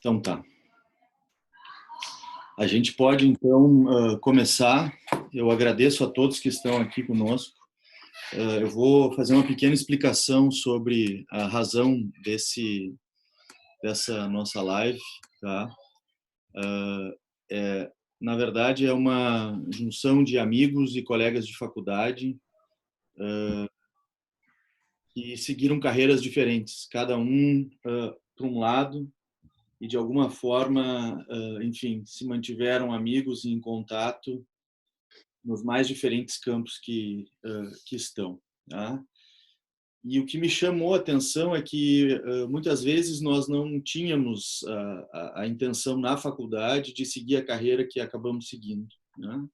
Então tá. A gente pode, então, começar. Eu agradeço a todos que estão aqui conosco. Eu vou fazer uma pequena explicação sobre a razão dessa nossa live, tá? Na verdade, é uma junção de amigos e colegas de faculdade que seguiram carreiras diferentes, cada um para um lado, e de alguma forma, enfim, se mantiveram amigos e em contato nos mais diferentes campos que estão. Tá? E o que me chamou a atenção é que muitas vezes nós não tínhamos a intenção na faculdade de seguir a carreira que acabamos seguindo. Né?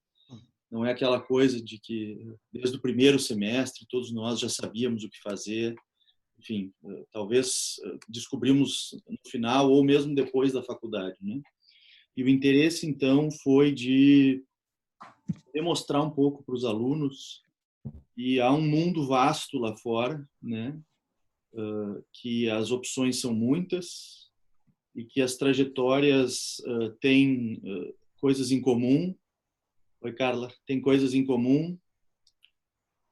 Não é aquela coisa de que desde o primeiro semestre todos nós já sabíamos o que fazer. Enfim, talvez descobrimos no final ou mesmo depois da faculdade. Né? E o interesse, então, foi de demonstrar um pouco para os alunos que há um mundo vasto lá fora, né? Que as opções são muitas e que as trajetórias têm coisas em comum. Oi, Carla, tem coisas em comum.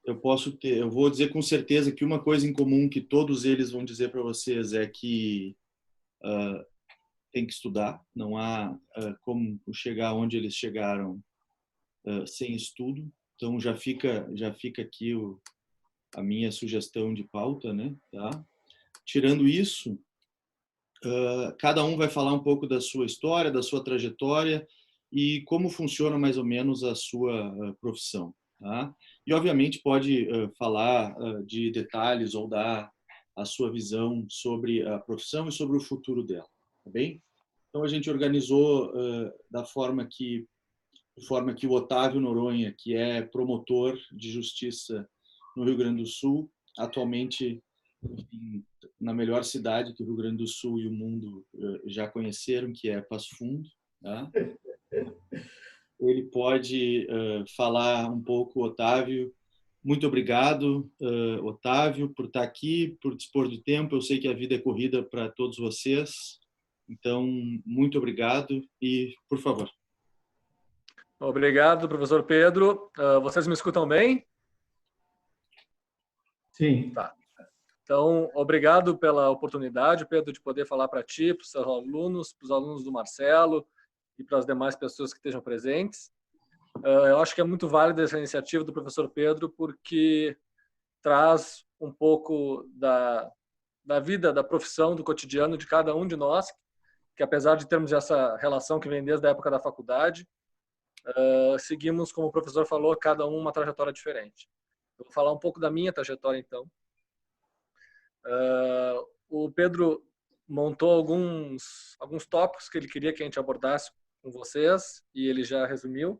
Eu vou dizer com certeza que uma coisa em comum que todos eles vão dizer para vocês é que tem que estudar. Não há como chegar onde eles chegaram sem estudo. Então já fica aqui a minha sugestão de pauta, né? Tá? Tirando isso, cada um vai falar um pouco da sua história, da sua trajetória e como funciona mais ou menos a sua profissão. Tá? E, obviamente, pode falar de detalhes ou dar a sua visão sobre a profissão e sobre o futuro dela. Tá bem? Então, a gente organizou da forma que o Otávio Noronha, que é promotor de justiça no Rio Grande do Sul, atualmente na melhor cidade que o Rio Grande do Sul e o mundo já conheceram, que é Passo Fundo. Tá? Ele pode falar um pouco, Otávio. Muito obrigado, Otávio, por estar aqui, por dispor de tempo. Eu sei que a vida é corrida para todos vocês. Então, muito obrigado e, por favor. Obrigado, professor Pedro. Vocês me escutam bem? Sim. Tá. Então, obrigado pela oportunidade, Pedro, de poder falar para ti, para os seus alunos, para os alunos do Marcelo e para as demais pessoas que estejam presentes. Eu acho que é muito válida essa iniciativa do professor Pedro, porque traz um pouco da vida, da profissão, do cotidiano de cada um de nós, que apesar de termos essa relação que vem desde a época da faculdade, seguimos, como o professor falou, cada um uma trajetória diferente. Eu vou falar um pouco da minha trajetória, então. O Pedro montou alguns tópicos que ele queria que a gente abordasse com vocês, e ele já resumiu.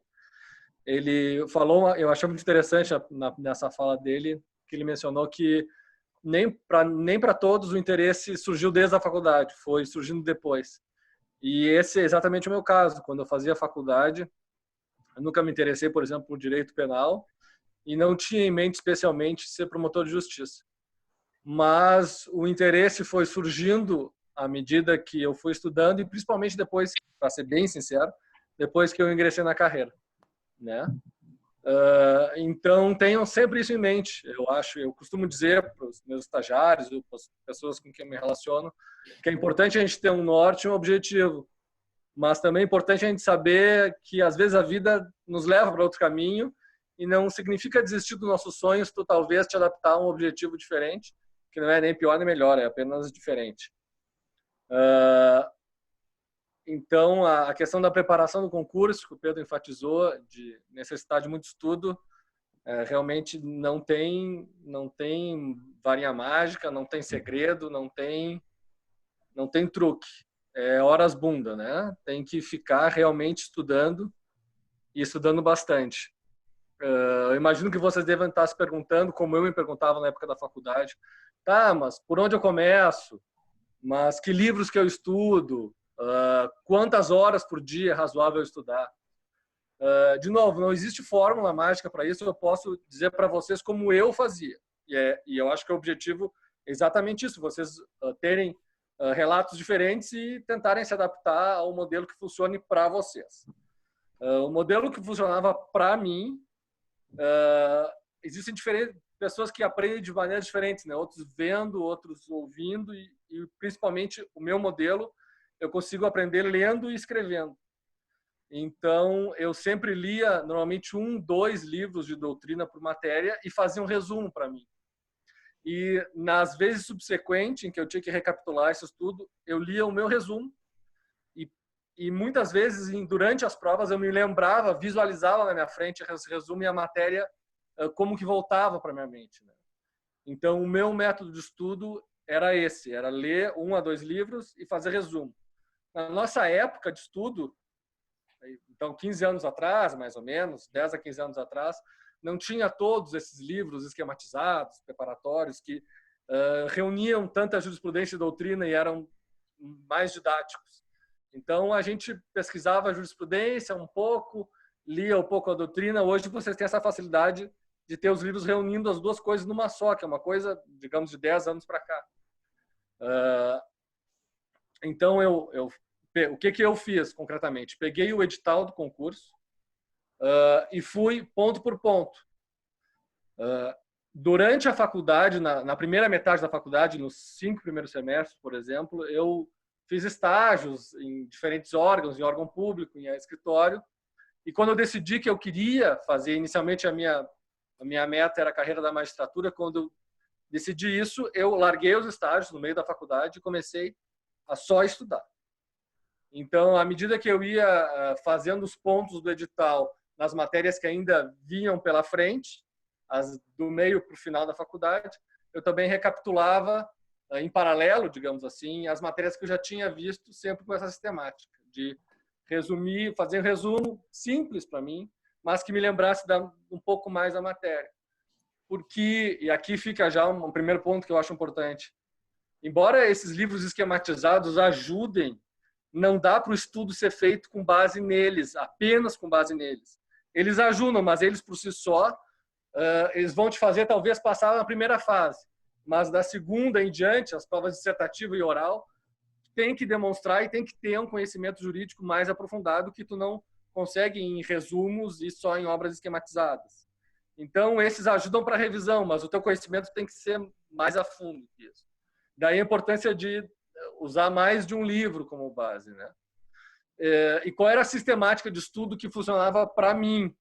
Ele falou, eu achei muito interessante nessa fala dele, que ele mencionou que nem para todos o interesse surgiu desde a faculdade, foi surgindo depois. E esse é exatamente o meu caso. Quando eu fazia faculdade, eu nunca me interessei, por exemplo, por direito penal e não tinha em mente especialmente ser promotor de justiça. Mas o interesse foi surgindo à medida que eu fui estudando e principalmente depois, para ser bem sincero, depois que eu ingressei na carreira, né? Então tenham sempre isso em mente. Eu costumo dizer para os meus estagiários, para as pessoas com quem eu me relaciono, que é importante a gente ter um norte e um objetivo, mas também é importante a gente saber que às vezes a vida nos leva para outro caminho e não significa desistir dos nossos sonhos, tu talvez te adaptar a um objetivo diferente, que não é nem pior nem melhor, é apenas diferente. Então, a questão da preparação do concurso, que o Pedro enfatizou, de necessidade de muito estudo, realmente não tem varinha mágica, não tem segredo, não tem truque. É horas bunda, né? Tem que ficar realmente estudando e estudando bastante. Eu imagino que vocês devem estar se perguntando, como eu me perguntava na época da faculdade, tá, mas por onde eu começo? Mas que livros que eu estudo? Quantas horas por dia é razoável estudar? De novo, não existe fórmula mágica para isso. Eu posso dizer para vocês como eu fazia. E eu acho que o objetivo é exatamente isso, vocês terem relatos diferentes e tentarem se adaptar ao modelo que funcione para vocês. O modelo que funcionava para mim, existem pessoas que aprendem de maneiras diferentes, né? Outros vendo, outros ouvindo e principalmente o meu modelo, eu consigo aprender lendo e escrevendo. Então, eu sempre lia normalmente 2 livros de doutrina por matéria e fazia um resumo para mim. E nas vezes subsequentes em que eu tinha que recapitular isso tudo, eu lia o meu resumo e muitas vezes durante as provas eu me lembrava, visualizava na minha frente esse resumo e a matéria como que voltava para minha mente, né? Então, o meu método de estudo era esse, era ler 1 a 2 livros e fazer resumo. Na nossa época de estudo, então 15 anos atrás, mais ou menos, 10 a 15 anos atrás, não tinha todos esses livros esquematizados, preparatórios, que reuniam tanta jurisprudência e doutrina e eram mais didáticos. Então, a gente pesquisava a jurisprudência um pouco, lia um pouco a doutrina. Hoje, vocês têm essa facilidade de ter os livros reunindo as 2 coisas numa só, que é uma coisa, digamos, de 10 anos para cá. Então, o que eu fiz concretamente? Peguei o edital do concurso e fui ponto por ponto. Durante a faculdade, na primeira metade da faculdade, nos 5 primeiros semestres, por exemplo, eu fiz estágios em diferentes órgãos, em órgão público, em escritório. E quando eu decidi que eu queria fazer, inicialmente a minha meta era a carreira da magistratura, quando eu decidi isso, eu larguei os estágios no meio da faculdade e comecei a só estudar. Então, à medida que eu ia fazendo os pontos do edital nas matérias que ainda vinham pela frente, do meio para o final da faculdade, eu também recapitulava em paralelo, digamos assim, as matérias que eu já tinha visto, sempre com essa sistemática de resumir, fazer um resumo simples para mim, mas que me lembrasse um pouco mais da matéria. Porque, e aqui fica já um primeiro ponto que eu acho importante, embora esses livros esquematizados ajudem, não dá para o estudo ser feito com base neles, apenas com base neles. Eles ajudam, mas eles por si só, eles vão te fazer talvez passar na primeira fase, mas da segunda em diante, as provas dissertativa e oral, tem que demonstrar e tem que ter um conhecimento jurídico mais aprofundado que tu não consegue em resumos e só em obras esquematizadas. Então, esses ajudam para a revisão, mas o teu conhecimento tem que ser mais a fundo que isso. Daí a importância de usar mais de um livro como base, né? E qual era a sistemática de estudo que funcionava para mim?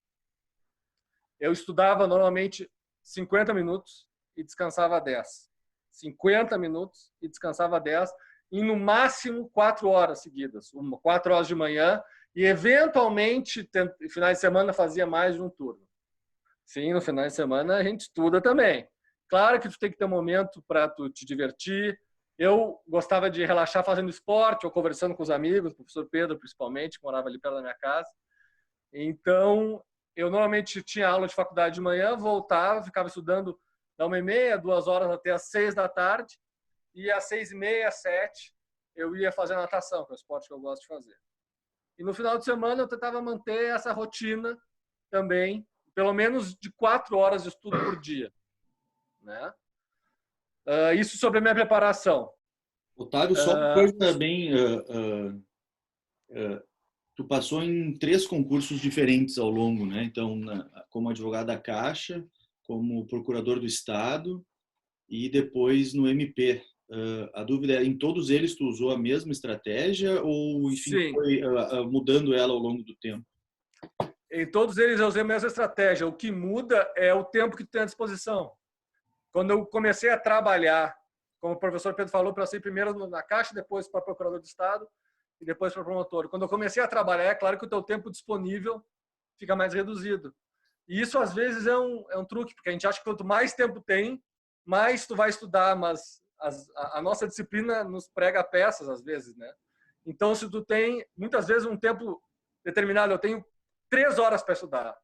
Eu estudava normalmente 50 minutos e descansava 10. 50 minutos e descansava 10, e no máximo 4 horas seguidas. 4 horas de manhã e, eventualmente, finais de semana fazia mais de um turno. Sim, no final de semana a gente estuda também. Claro que tu tem que ter um momento para tu te divertir. Eu gostava de relaxar fazendo esporte ou conversando com os amigos, o professor Pedro principalmente, que morava ali perto da minha casa. Então, eu normalmente tinha aula de faculdade de manhã, voltava, ficava estudando da 1h30, 2 horas até às 6 da tarde, e às 6h30, 7, eu ia fazer natação, que é o esporte que eu gosto de fazer. E no final de semana eu tentava manter essa rotina também, pelo menos de 4 horas de estudo por dia, né? Isso sobre a minha preparação. Otávio, só uma coisa bem... tu passou em 3 concursos diferentes ao longo, né? Então, como advogado da Caixa, como procurador do Estado e depois no MP. A dúvida é, em todos eles tu usou a mesma estratégia ou, enfim, Sim, foi mudando ela ao longo do tempo? em todos eles eu usei a mesma estratégia. O que muda é o tempo que tu tem à disposição. Quando eu comecei a trabalhar, como o professor Pedro falou, para ser primeiro na Caixa, depois para procurador do Estado e depois para promotor. Quando eu comecei a trabalhar, é claro que o teu tempo disponível fica mais reduzido. E isso, às vezes, é um truque, porque a gente acha que quanto mais tempo tem, mais tu vai estudar, mas a nossa disciplina nos prega peças, às vezes, né? Então, se tu tem, muitas vezes, um tempo determinado, eu tenho 3 horas para estudar.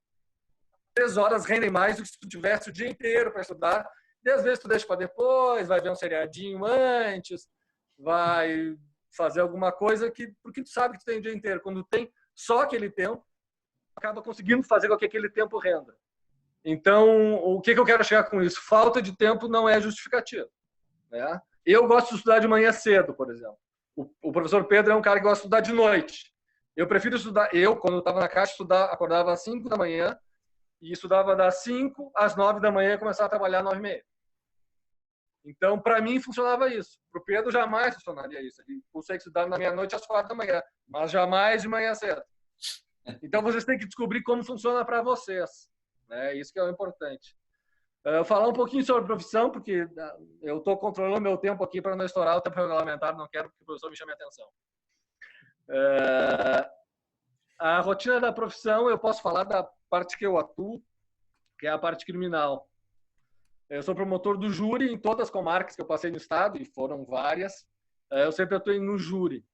3 horas rendem mais do que se tu tivesse o dia inteiro para estudar. E, às vezes, tu deixa para depois, vai ver um seriadinho antes, vai fazer alguma coisa porque tu sabe que tu tem o dia inteiro. Quando tem só aquele tempo, acaba conseguindo fazer com que aquele tempo renda. Então, o que eu quero chegar com isso? Falta de tempo não é justificativa, né? Eu gosto de estudar de manhã cedo, por exemplo. O professor Pedro é um cara que gosta de estudar de noite. Eu prefiro estudar. Eu, quando eu estava na Caixa, acordava às 5 da manhã e estudava das 5 às 9 da manhã e começava a trabalhar às 9h30. Então, para mim, funcionava isso. Para o Pedro, jamais funcionaria isso. Ele consegue estudar na meia-noite às 4 da manhã, mas jamais de manhã cedo. Então, vocês têm que descobrir como funciona para vocês. Né? Isso que é o importante. Falar um pouquinho sobre profissão, porque eu estou controlando meu tempo aqui para não estourar o tempo regulamentar, não quero que o professor me chame a atenção. A rotina da profissão, eu posso falar da parte que eu atuo, que é a parte criminal. Eu sou promotor do júri em todas as comarcas que eu passei no estado, e foram várias. Eu sempre atuei no júri.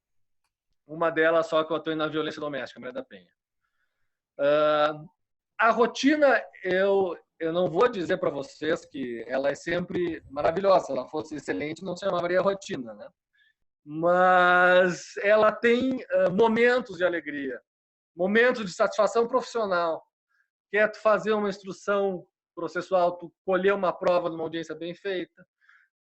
Uma delas só que eu atuei na violência doméstica, Maria da Penha. A rotina, eu não vou dizer para vocês que ela é sempre maravilhosa. Se ela fosse excelente, não se chamaria rotina, né? Mas ela tem momentos de alegria, momentos de satisfação profissional. Quer tu fazer uma instrução processual, tu colher uma prova numa audiência bem feita.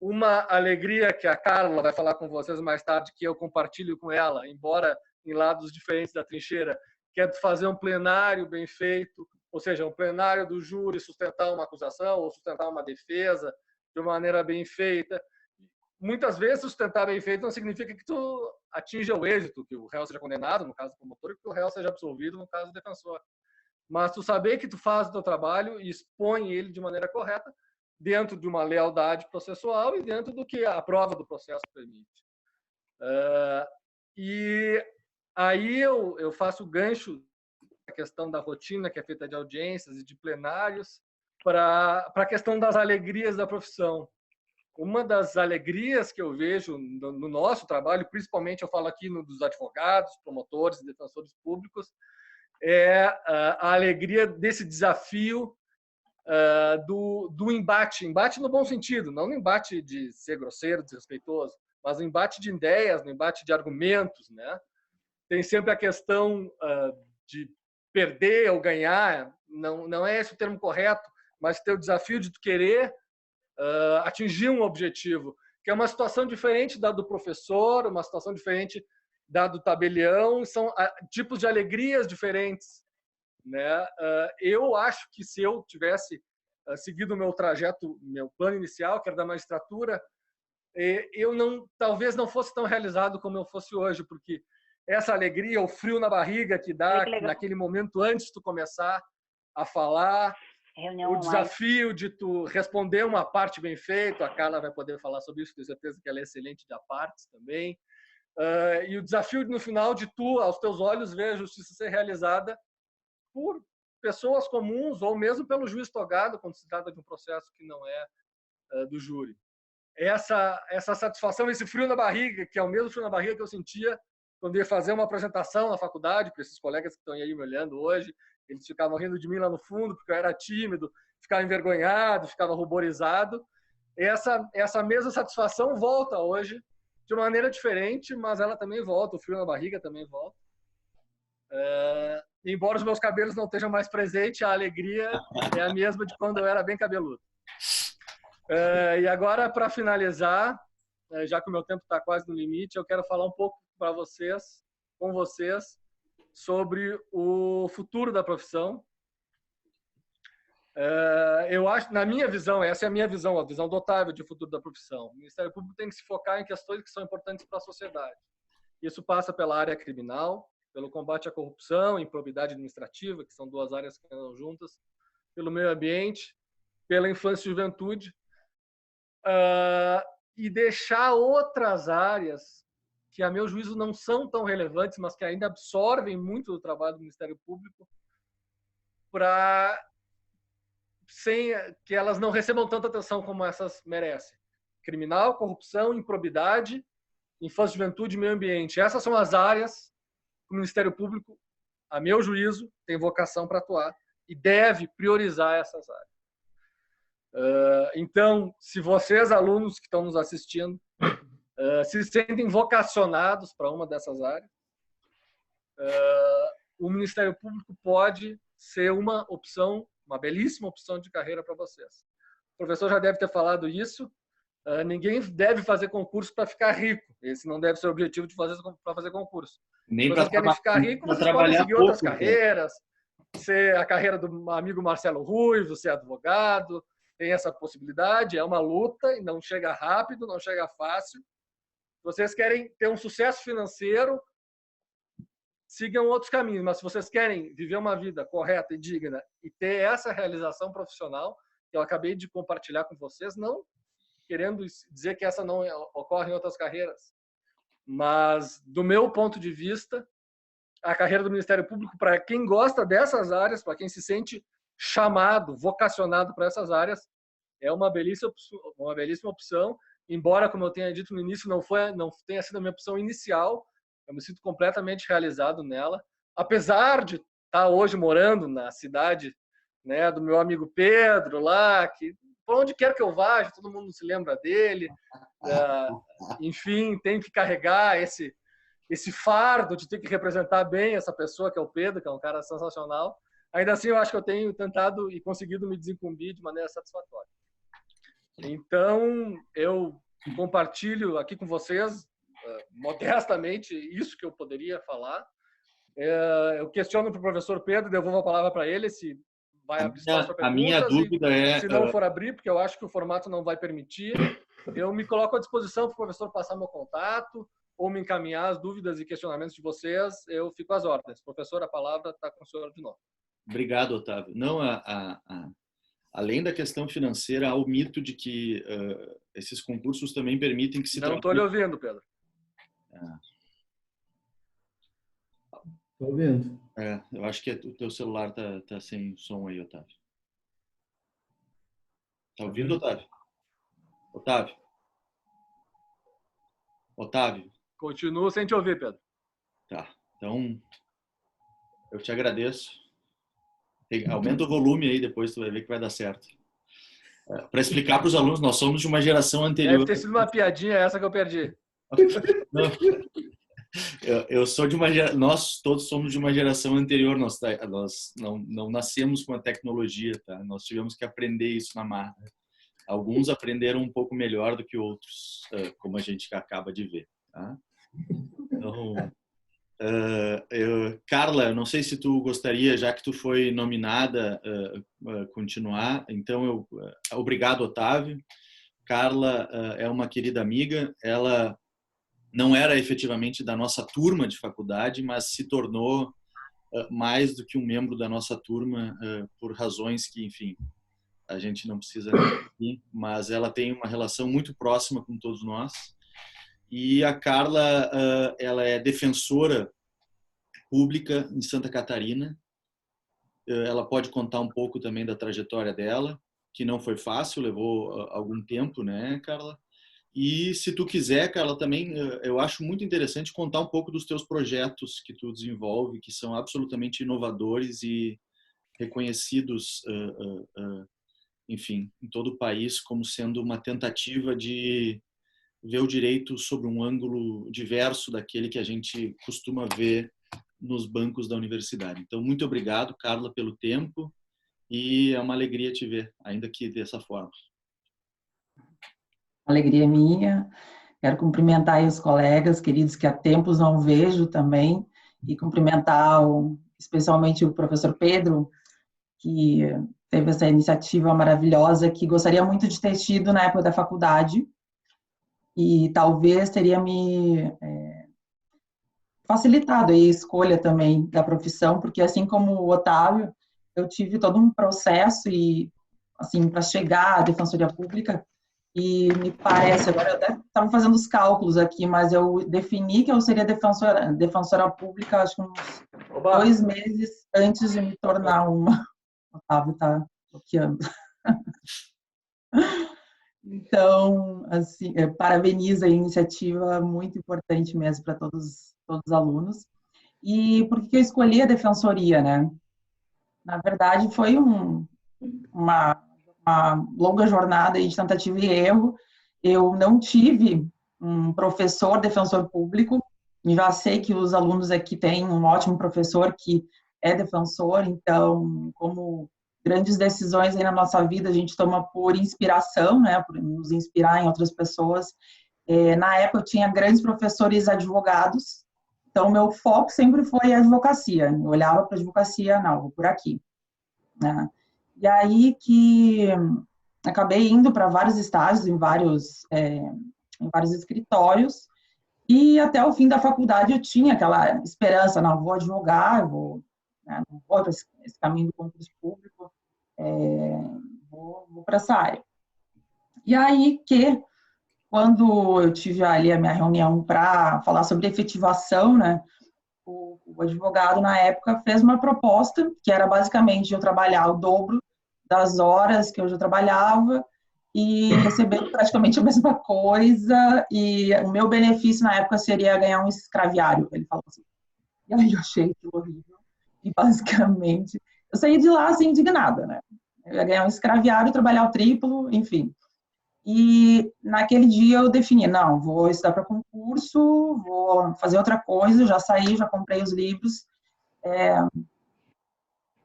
Uma alegria que a Carla vai falar com vocês mais tarde, que eu compartilho com ela, embora em lados diferentes da trincheira, que é tu fazer um plenário bem feito, ou seja, um plenário do júri sustentar uma acusação ou sustentar uma defesa de uma maneira bem feita. Muitas vezes sustentar bem feito não significa que tu atinja o êxito, que o réu seja condenado, no caso do promotor, e que o réu seja absolvido, no caso do defensor. Mas tu saber que tu faz o teu trabalho e expõe ele de maneira correta, dentro de uma lealdade processual e dentro do que a prova do processo permite. E aí eu faço o gancho da questão da rotina, que é feita de audiências e de plenários, para a questão das alegrias da profissão. Uma das alegrias que eu vejo no nosso trabalho, principalmente eu falo aqui dos advogados, promotores e defensores públicos, é a alegria desse desafio do embate no bom sentido, não no embate de ser grosseiro, desrespeitoso, mas no embate de ideias, no embate de argumentos, né? Tem sempre a questão de perder ou ganhar, não é esse o termo correto, mas ter o desafio de tu querer atingir um objetivo, que é uma situação diferente da do professor, uma situação diferente da do tabelião, são tipos de alegrias diferentes, né? Eu acho que se eu tivesse seguido o meu trajeto, meu plano inicial, que era da magistratura, eu talvez não fosse tão realizado como eu fosse hoje, porque essa alegria, o frio na barriga que dá naquele momento antes de tu começar a falar, o desafio de tu responder uma parte bem feita, a Carla vai poder falar sobre isso, tenho certeza que ela é excelente de apartes também, e o desafio no final de tu, aos teus olhos, ver a justiça ser realizada por pessoas comuns ou mesmo pelo juiz togado, quando se trata de um processo que não é do júri. Essa satisfação, esse frio na barriga, que é o mesmo frio na barriga que eu sentia quando ia fazer uma apresentação na faculdade, para esses colegas que estão aí me olhando hoje, eles ficavam rindo de mim lá no fundo, porque eu era tímido, ficava envergonhado, ficava ruborizado. Essa mesma satisfação volta hoje, de maneira diferente, mas ela também volta, o frio na barriga também volta. Embora os meus cabelos não estejam mais presentes, a alegria é a mesma de quando eu era bem cabeludo. E agora, para finalizar, já que o meu tempo está quase no limite, eu quero falar um pouco com vocês, sobre o futuro da profissão. Eu acho, na minha visão, essa é a minha visão, a visão do Otávio de futuro da profissão. O Ministério Público tem que se focar em questões que são importantes para a sociedade. Isso passa pela área criminal, pelo combate à corrupção, improbidade administrativa, que são duas áreas que andam juntas, pelo meio ambiente, pela infância e juventude, e deixar outras áreas que, a meu juízo, não são tão relevantes, mas que ainda absorvem muito do trabalho do Ministério Público, sem que elas não recebam tanta atenção como essas merecem. Criminal, corrupção, improbidade, infância, juventude e meio ambiente. Essas são as áreas que o Ministério Público, a meu juízo, tem vocação para atuar e deve priorizar essas áreas. Então, se vocês, alunos que estão nos assistindo, se sentem vocacionados para uma dessas áreas, o Ministério Público pode ser uma opção, uma belíssima opção de carreira para vocês. O professor já deve ter falado isso, ninguém deve fazer concurso para ficar rico. Esse não deve ser o objetivo de fazer concurso. Nem Se vocês querem ficar rico, vocês podem seguir outras carreiras, ser a carreira do amigo Marcelo Ruivo, ser advogado, tem essa possibilidade, é uma luta e não chega rápido, não chega fácil. Se vocês querem ter um sucesso financeiro, sigam outros caminhos, mas se vocês querem viver uma vida correta e digna e ter essa realização profissional que eu acabei de compartilhar com vocês, não querendo dizer que essa não ocorre em outras carreiras, mas do meu ponto de vista, a carreira do Ministério Público, para quem gosta dessas áreas, para quem se sente chamado, vocacionado para essas áreas, é uma belíssima opção, embora, como eu tenha dito no início, não tenha sido a minha opção inicial. Eu me sinto completamente realizado nela, apesar de estar hoje morando na cidade, né, do meu amigo Pedro lá, que por onde quer que eu vá, todo mundo se lembra dele. Enfim, tem que carregar esse fardo de ter que representar bem essa pessoa que é o Pedro, que é um cara sensacional. Ainda assim, eu acho que eu tenho tentado e conseguido me desincumbir de maneira satisfatória. Então, eu compartilho aqui com vocês, modestamente, isso que eu poderia falar. Eu questiono para o professor Pedro, devolvo a palavra para ele, se vai abrir espaço para perguntas. A minha dúvida se não for abrir, porque eu acho que o formato não vai permitir, eu me coloco à disposição para o professor passar meu contato ou me encaminhar as dúvidas e questionamentos de vocês, eu fico às ordens. Professor, a palavra está com o senhor de novo. Obrigado, Otávio. Não, além da questão financeira, há o mito de que esses concursos também permitem que se... Não estou lhe ouvindo, Pedro. Estou ouvindo. Eu acho que o teu celular tá sem som aí, Otávio. Tá ouvindo, Otávio? Otávio? Continuo sem te ouvir, Pedro. Tá. Então, eu te agradeço. Aumenta o volume aí, depois tu vai ver que vai dar certo. Para explicar para os alunos, nós somos de uma geração anterior. Deve ter sido uma piadinha essa que eu perdi. Não. Eu sou de uma geração, nós todos somos de uma geração anterior, nós não nascemos com a tecnologia, tá? Nós tivemos que aprender isso na marra. Alguns aprenderam um pouco melhor do que outros, como a gente acaba de ver, tá? Então, Carla, eu não sei se tu gostaria, já que tu foi nominada, continuar. Então, obrigado, Otávio. Carla é uma querida amiga, ela não era efetivamente da nossa turma de faculdade, mas se tornou mais do que um membro da nossa turma por razões que, enfim, a gente não precisa dizer, mas ela tem uma relação muito próxima com todos nós. E a Carla, ela é defensora pública em Santa Catarina. Ela pode contar um pouco também da trajetória dela, que não foi fácil, levou algum tempo, né, Carla? E se tu quiser, Carla, também eu acho muito interessante contar um pouco dos teus projetos que tu desenvolve, que são absolutamente inovadores e reconhecidos, enfim, em todo o país como sendo uma tentativa de ver o direito sob um ângulo diverso daquele que a gente costuma ver nos bancos da universidade. Então, muito obrigado, Carla, pelo tempo e é uma alegria te ver, ainda que dessa forma. Alegria minha. Quero cumprimentar aí os colegas queridos que há tempos não vejo também e cumprimentar especialmente o professor Pedro, que teve essa iniciativa maravilhosa que gostaria muito de ter tido na época da faculdade e talvez teria me facilitado a escolha também da profissão, porque assim como o Otávio, eu tive todo um processo e assim para chegar à Defensoria Pública. E me parece, agora eu até estava fazendo os cálculos aqui, mas eu defini que eu seria defensora pública, acho que uns 2 meses antes de me tornar uma. O Otávio está bloqueando. Então, assim, parabenizo a iniciativa, muito importante mesmo para todos os alunos. E por que eu escolhi a defensoria, né? Na verdade, foi uma longa jornada de tentativa e erro. Eu não tive um professor defensor público, e já sei que os alunos aqui têm um ótimo professor que é defensor, então, como grandes decisões aí na nossa vida a gente toma por inspiração, né? Por nos inspirar em outras pessoas. Na época eu tinha grandes professores advogados, então meu foco sempre foi a advocacia. Eu olhava para a advocacia, não, vou por aqui, né? E aí que acabei indo para vários estágios em vários escritórios, e até o fim da faculdade eu tinha aquela esperança, não, vou advogar, né, não vou para esse caminho do concurso público, vou para essa área. E aí que, quando eu tive ali a minha reunião para falar sobre efetivação, né, o advogado, na época, fez uma proposta que era basicamente eu trabalhar o dobro das horas que eu já trabalhava e receber praticamente a mesma coisa, e o meu benefício na época seria ganhar um escraviário, ele falou assim. E aí eu achei aquilo horrível, e basicamente eu saí de lá assim, indignada, né? Eu ia ganhar um escraviário, trabalhar o triplo, enfim. E naquele dia eu defini, não, vou estudar para concurso, vou fazer outra coisa, já saí, já comprei os livros,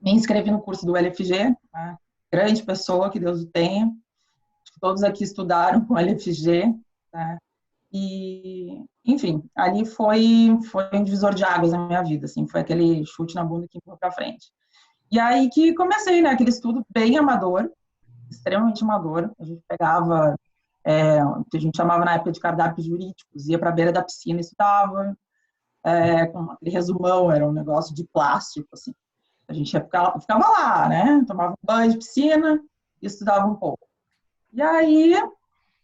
me inscrevi no curso do LFG, né? Grande pessoa, que Deus o tenha. Todos aqui estudaram com LFG, né? E, enfim, ali foi um divisor de águas na minha vida, assim, foi aquele chute na bunda que empurrou para frente. E aí que comecei, né, aquele estudo bem amador, extremamente amador. A gente pegava, o que a gente chamava na época de cardápios jurídicos, ia para a beira da piscina e estudava, com aquele resumão, era um negócio de plástico, assim. A gente ficava lá, né, tomava um banho de piscina e estudava um pouco. E aí,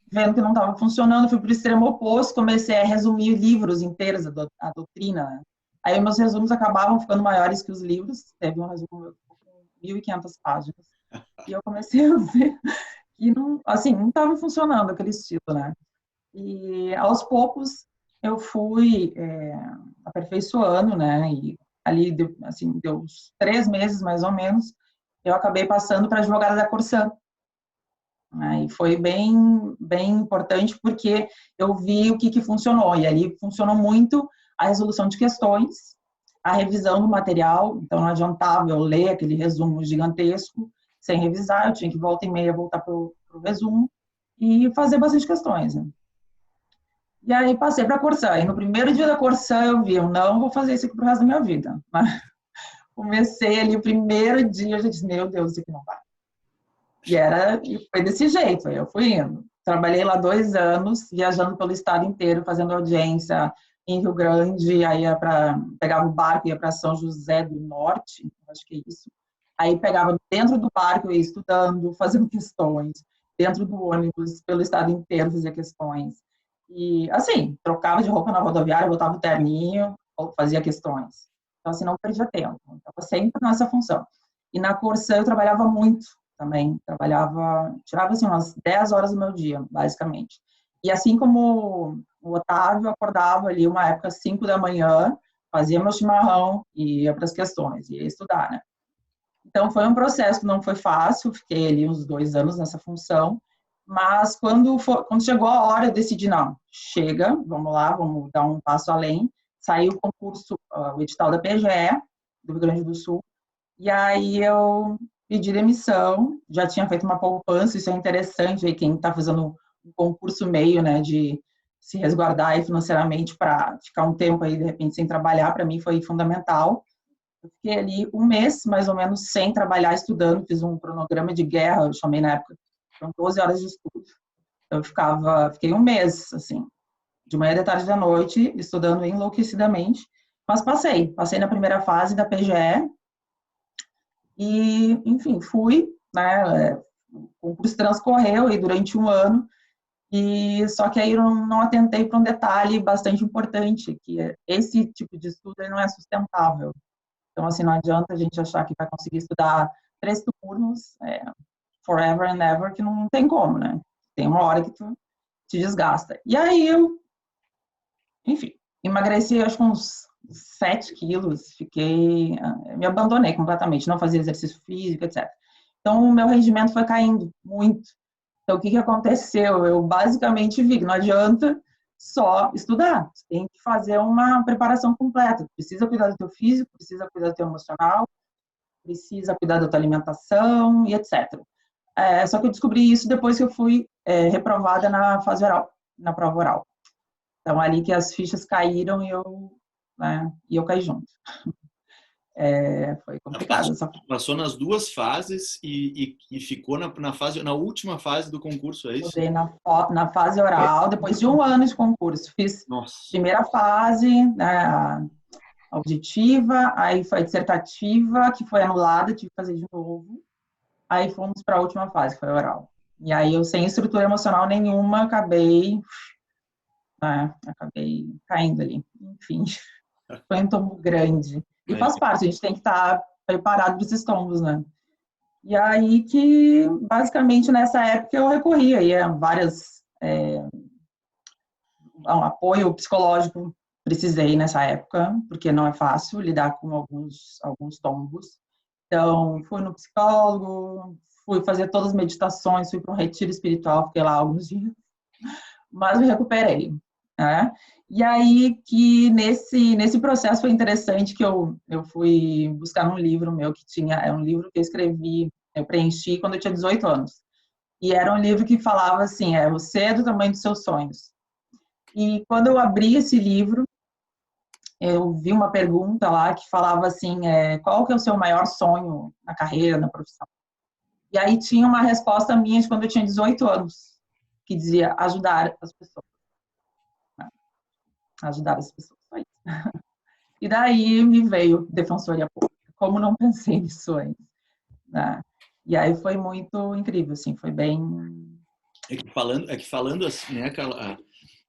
vendo que não estava funcionando, fui para o extremo oposto, comecei a resumir livros inteiros, a doutrina, né? Aí meus resumos acabavam ficando maiores que os livros, teve um resumo com 1.500 páginas. E eu comecei a ver que não estava funcionando aquele estilo, né? E aos poucos eu fui aperfeiçoando, né? E ali, deu uns 3 meses mais ou menos, eu acabei passando para advogada da Corsã. E foi bem, bem importante porque eu vi o que funcionou. E ali funcionou muito a resolução de questões, a revisão do material. Então, não adiantava eu ler aquele resumo gigantesco sem revisar. Eu tinha que volta e meia voltar para o resumo e fazer bastante questões, né? E aí passei para a Corsã. E no primeiro dia da Corsã eu vi, eu não vou fazer isso aqui para o resto da minha vida. Comecei ali o primeiro dia, eu já disse, meu Deus, isso aqui não vai. E foi desse jeito, aí eu fui indo. Trabalhei lá 2 anos, viajando pelo estado inteiro, fazendo audiência em Rio Grande, aí pegava o barco e ia para São José do Norte, acho que é isso. Aí pegava dentro do barco, ia estudando, fazendo questões, dentro do ônibus, pelo estado inteiro, fazia questões. E, assim, trocava de roupa na rodoviária, botava o terninho, fazia questões. Então, assim, não perdia tempo. Estava sempre nessa função. E na Corsã eu trabalhava muito também. Tirava, assim, umas 10 horas do meu dia, basicamente. E assim como o Otávio, acordava ali uma época às 5 da manhã, fazia meu chimarrão e ia para as questões, ia estudar, né? Então, foi um processo que não foi fácil, fiquei ali uns 2 anos nessa função, mas quando chegou a hora, eu decidi, não, chega, vamos lá, vamos dar um passo além. Saiu o concurso, o edital da PGE, do Rio Grande do Sul, e aí eu pedi demissão, já tinha feito uma poupança, isso é interessante, aí quem está fazendo um concurso meio, né, de se resguardar aí financeiramente para ficar um tempo aí, de repente, sem trabalhar, para mim foi fundamental. Eu fiquei ali 1 mês, mais ou menos, sem trabalhar, estudando, fiz um cronograma de guerra, eu chamei na época, foram 12 horas de estudo. Eu fiquei 1 mês, assim, de manhã, de tarde, da noite, estudando enlouquecidamente, mas passei na primeira fase da PGE e, enfim, fui, né, o concurso transcorreu aí durante 1 ano, e só que aí eu não atentei para um detalhe bastante importante, que esse tipo de estudo ele não é sustentável. Então, assim, não adianta a gente achar que vai conseguir estudar 3 turnos, forever and ever, que não tem como, né? Tem uma hora que tu te desgasta. E aí eu, enfim, emagreci acho que uns 7 quilos, me abandonei completamente, não fazia exercício físico, etc. Então, o meu rendimento foi caindo muito. Então, o que aconteceu? Eu basicamente vi que não adianta só estudar, você tem que fazer uma preparação completa, precisa cuidar do teu físico, precisa cuidar do teu emocional, precisa cuidar da tua alimentação e etc. Só que eu descobri isso depois que eu fui reprovada na fase oral, na prova oral. Então, ali que as fichas caíram e eu caí junto. Foi complicado. Passou nas duas fases e ficou na última fase do concurso, é isso? Mudei na fase oral, depois de 1 ano de concurso. Fiz primeira fase, né, auditiva, aí foi a dissertativa, que foi anulada, tive que fazer de novo. Aí fomos para a última fase, foi oral. E aí eu, sem estrutura emocional nenhuma, acabei caindo ali. Enfim, foi um tombo grande. E faz parte, a gente tem que estar preparado para esses tombos, né? E aí que, basicamente, nessa época eu recorri aí a um apoio psicológico, precisei nessa época, porque não é fácil lidar com alguns tombos. Então, fui no psicólogo, fui fazer todas as meditações, fui para um retiro espiritual, fiquei lá alguns dias, mas me recuperei, né? E aí que nesse processo foi interessante que eu fui buscar um livro meu que é um livro que eu escrevi, eu preenchi quando eu tinha 18 anos. E era um livro que falava assim, você é do tamanho dos seus sonhos. E quando eu abri esse livro, eu vi uma pergunta lá que falava assim, qual que é o seu maior sonho na carreira, na profissão? E aí tinha uma resposta minha de quando eu tinha 18 anos, que dizia ajudar as pessoas. Ajudar as pessoas, só isso. E daí me veio Defensoria Pública, como não pensei nisso antes, né? E aí foi muito incrível, assim, foi bem... É que falando assim, né, Carla,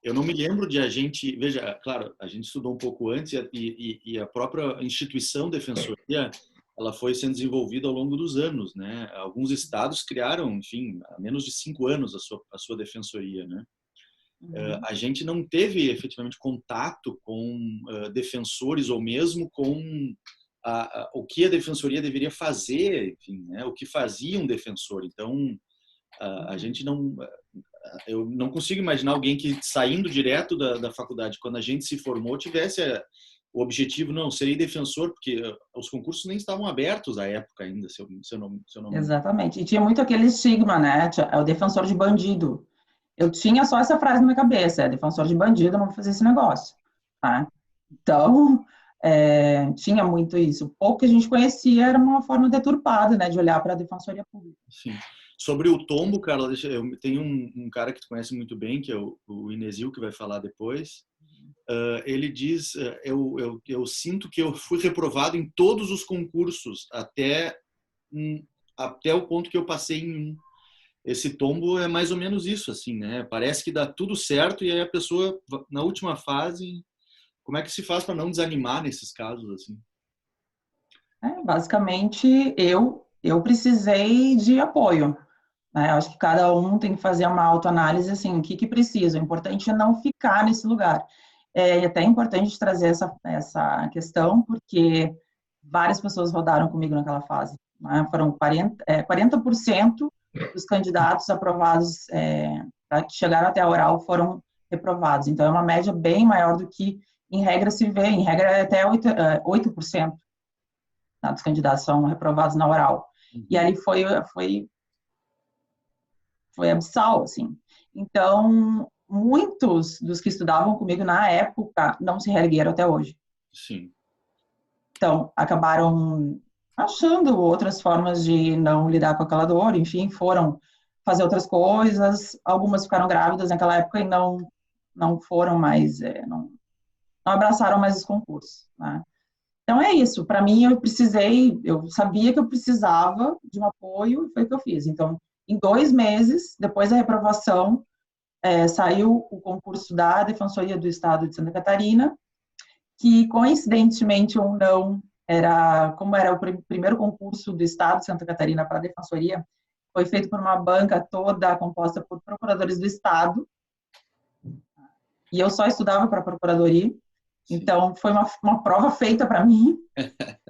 eu não me lembro de a gente... Veja, claro, a gente estudou um pouco antes e a própria instituição Defensoria, ela foi sendo desenvolvida ao longo dos anos, né? Alguns estados criaram, enfim, há menos de 5 anos a sua defensoria, né? A gente não teve efetivamente contato com defensores ou mesmo com o que a defensoria deveria fazer, enfim, né? O que fazia um defensor. Então, a gente não... Eu não consigo imaginar alguém que, saindo direto da faculdade, quando a gente se formou, tivesse o objetivo, não, serei defensor, porque os concursos nem estavam abertos à época ainda, se eu não... Exatamente. E tinha muito aquele estigma, né? É o defensor de bandido. Eu tinha só essa frase na minha cabeça, defensor de bandido, não vou fazer esse negócio. Tá? Então, tinha muito isso. Pouco que a gente conhecia era uma forma deturpada, né, de olhar para a defensoria pública. Sim. Sobre o tombo, Carla, eu tenho um cara que tu conhece muito bem, que é o Inesil, que vai falar depois. Ele diz, eu sinto que eu fui reprovado em todos os concursos, até o ponto que eu passei em um. Esse tombo é mais ou menos isso, assim, né? Parece que dá tudo certo e aí a pessoa, na última fase, como é que se faz para não desanimar nesses casos, assim? Basicamente, eu precisei de apoio, né? Eu acho que cada um tem que fazer uma autoanálise, assim, o que precisa. O importante é não ficar nesse lugar. É até importante trazer essa questão, porque várias pessoas rodaram comigo naquela fase, né? Foram 40% dos candidatos aprovados que chegaram até a oral foram reprovados. Então, é uma média bem maior do que, em regra, se vê. Em regra, é até 8% dos candidatos são reprovados na oral. E ali foi abissal, assim. Então, muitos dos que estudavam comigo na época não se reergueram até hoje. Sim. Então, acabaram achando outras formas de não lidar com aquela dor, enfim, foram fazer outras coisas, algumas ficaram grávidas naquela época e não foram mais, não abraçaram mais os concursos, né? Então é isso, para mim eu sabia que eu precisava de um apoio e foi o que eu fiz. Então, em 2 meses, depois da reprovação, saiu o concurso da Defensoria do Estado de Santa Catarina, que coincidentemente ou não, como era o primeiro concurso do Estado de Santa Catarina para a Defensoria, foi feito por uma banca toda composta por procuradores do Estado, e eu só estudava para a Procuradoria, então foi uma prova feita para mim,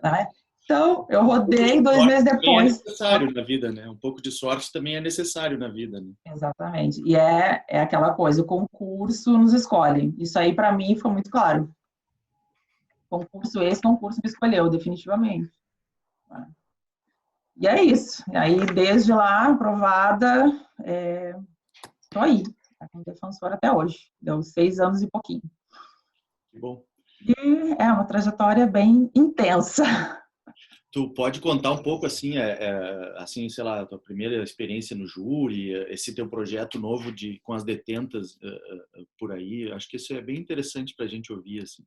né? Então, eu rodei 2 meses depois. É necessário na vida, né? Um pouco de sorte também é necessário na vida, né? Exatamente. E é aquela coisa, o concurso nos escolhe. Isso aí, para mim, foi muito claro. Esse concurso me escolheu, definitivamente. E é isso. E aí, desde lá, aprovada, estou aí, como defensora até hoje. Deu 6 anos e pouquinho. Que bom. E é uma trajetória bem intensa. Tu pode contar um pouco assim, assim, sei lá, a tua primeira experiência no júri, esse teu projeto novo com as detentas por aí? Acho que isso é bem interessante para a gente ouvir assim.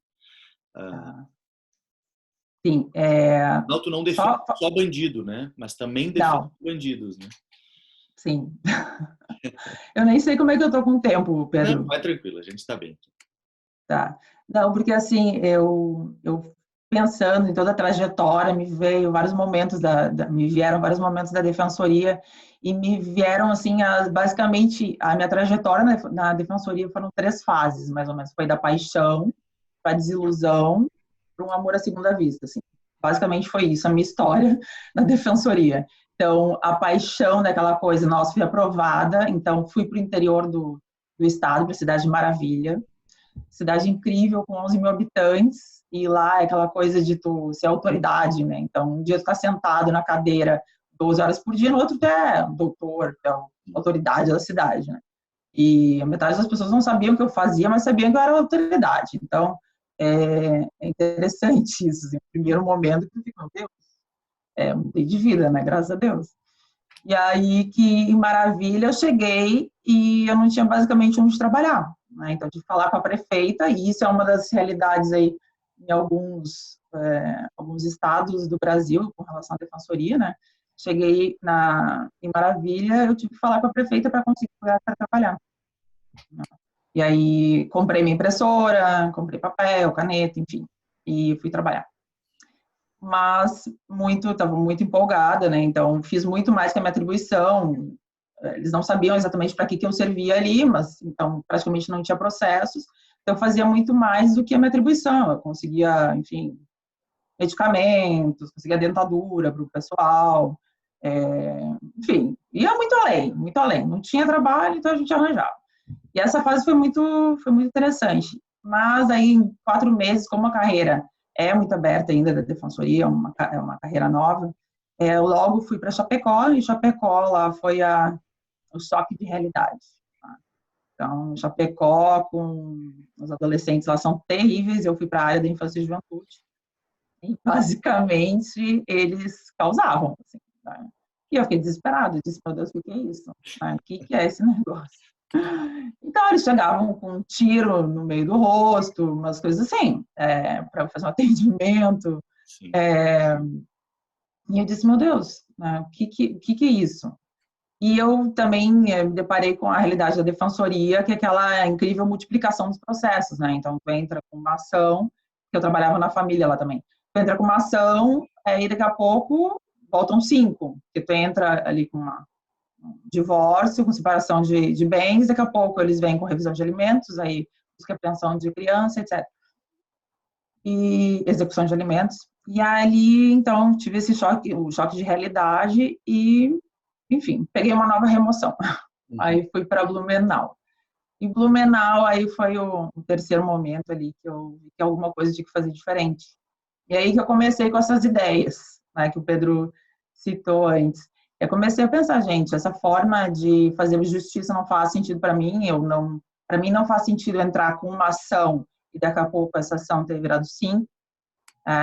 Sim, Não, tu não defende só bandido, né? Mas também defende não, bandidos, né? sim. Eu nem sei como é que eu tô com o tempo, Não, Pedro. vai tranquilo, a gente está bem. Tá. Não, porque assim, eu pensando em toda a trajetória, me vieram vários momentos da defensoria e me vieram assim, basicamente a minha trajetória na defensoria foram 3 fases, mais ou menos, foi da paixão para a desilusão, para um amor à segunda vista, assim. Basicamente foi isso a minha história na defensoria. Então, a paixão daquela coisa, nossa, fui aprovada, então fui para o interior do estado, para a cidade de Maravilha, cidade incrível, com 11 mil habitantes, e lá é aquela coisa de tu ser autoridade, né? Então, um dia tu tá sentado na cadeira 12 horas por dia, no outro tu é doutor, tu é autoridade da cidade, né? E a metade das pessoas não sabiam o que eu fazia, mas sabiam que eu era autoridade. Então, é interessante isso. Assim, no primeiro momento, que eu fico, meu Deus, mudei de vida, né? Graças a Deus. E aí que, em Maravilha, eu cheguei e eu não tinha basicamente onde trabalhar, né? Então, tive que falar com a prefeita, e isso é uma das realidades aí em alguns estados do Brasil com relação à defensoria, né? Cheguei em Maravilha, eu tive que falar com a prefeita para conseguir lugar para trabalhar. E aí, comprei minha impressora, comprei papel, caneta, enfim, e fui trabalhar. Mas estava muito empolgada, né? Então, fiz muito mais que a minha atribuição. Eles não sabiam exatamente para que eu servia ali, mas então praticamente não tinha processos. Então, eu fazia muito mais do que a minha atribuição. Eu conseguia, enfim, medicamentos, conseguia dentadura para o pessoal, enfim, ia muito além, muito além. Não tinha trabalho, então a gente arranjava. E essa fase foi muito interessante. Mas aí, em 4 meses, como a carreira é muito aberta ainda da defensoria, é uma carreira nova, eu logo fui para Chapecó, e Chapecó lá foi o choque de realidade. Tá? Então, Chapecó, com os adolescentes lá são terríveis, eu fui para a área da infância e juventude, e basicamente eles causavam. Assim, tá? E eu fiquei desesperada, disse, meu Deus, o que é isso? O que é esse negócio? Então, eles chegavam com um tiro no meio do rosto, umas coisas assim, para fazer um atendimento. E eu disse, meu Deus, né, o que é isso? E eu também me deparei com a realidade da defensoria, que é aquela incrível multiplicação dos processos, né? Então, tu entra com uma ação, que eu trabalhava na família lá também, tu entra com uma ação, e daqui a pouco voltam 5, que tu entra ali com um divórcio, com separação de bens, daqui a pouco eles vêm com revisão de alimentos, aí busca a pensão de criança, etc. E execução de alimentos. E ali, então, tive o choque de realidade e, enfim, peguei uma nova remoção. Aí fui para Blumenau. Em Blumenau, aí foi o terceiro momento ali que eu vi que alguma coisa tinha que fazer diferente. E aí que eu comecei com essas ideias, né, que o Pedro citou antes. Eu comecei a pensar, gente, essa forma de fazer justiça não faz sentido para mim, para mim não faz sentido entrar com uma ação e daqui a pouco essa ação ter virado sim.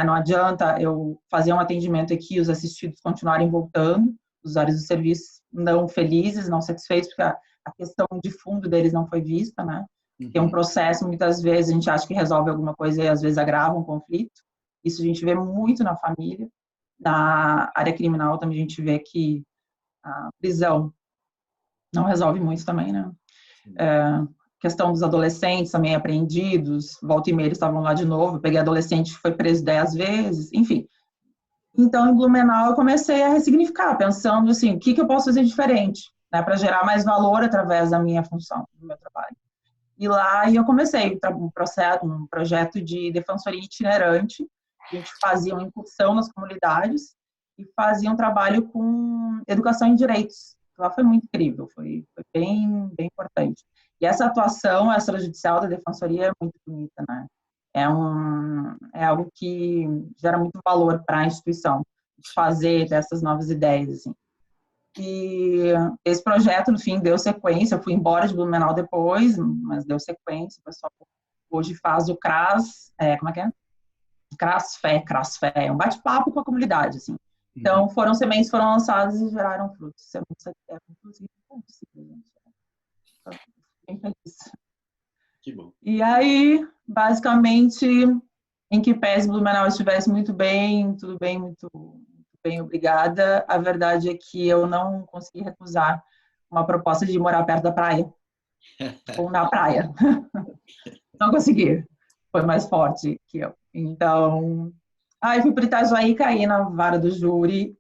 Não adianta eu fazer um atendimento aqui e os assistidos continuarem voltando, os usuários do serviço não felizes, não satisfeitos, porque a questão de fundo deles não foi vista, né? Tem um processo, muitas vezes a gente acha que resolve alguma coisa e às vezes agrava um conflito. Isso a gente vê muito na família. Na área criminal também a gente vê que a prisão não resolve muito também, né? Questão dos adolescentes também apreendidos, volta e meia eles estavam lá de novo, eu peguei adolescente que foi preso 10 vezes, enfim. Então, em Blumenau, eu comecei a ressignificar, pensando assim, o que eu posso fazer diferente, né, para gerar mais valor através da minha função, do meu trabalho. E lá eu comecei um projeto de defensoria itinerante, a gente fazia uma incursão nas comunidades e fazia um trabalho com educação em direitos. Lá foi muito incrível, foi bem, bem importante. E essa atuação extrajudicial da defensoria é muito bonita, né? É algo que gera muito valor para a instituição, fazer, ter essas novas ideias, assim. E esse projeto, no fim, deu sequência. Eu fui embora de Blumenau depois, mas deu sequência. O pessoal hoje faz o CRAS, como é que é? CRAS-Fé, é um bate-papo com a comunidade, assim. Então, sementes foram lançadas e geraram frutos. Isso é muito simples, bem feliz. Que bom. E aí, basicamente, em que pese Blumenau estivesse muito bem, tudo bem, muito bem, obrigada. A verdade é que eu não consegui recusar uma proposta de morar perto da praia, ou na praia. Não consegui. Foi mais forte que eu. Então, aí fui para Itajaí, caí na vara do júri,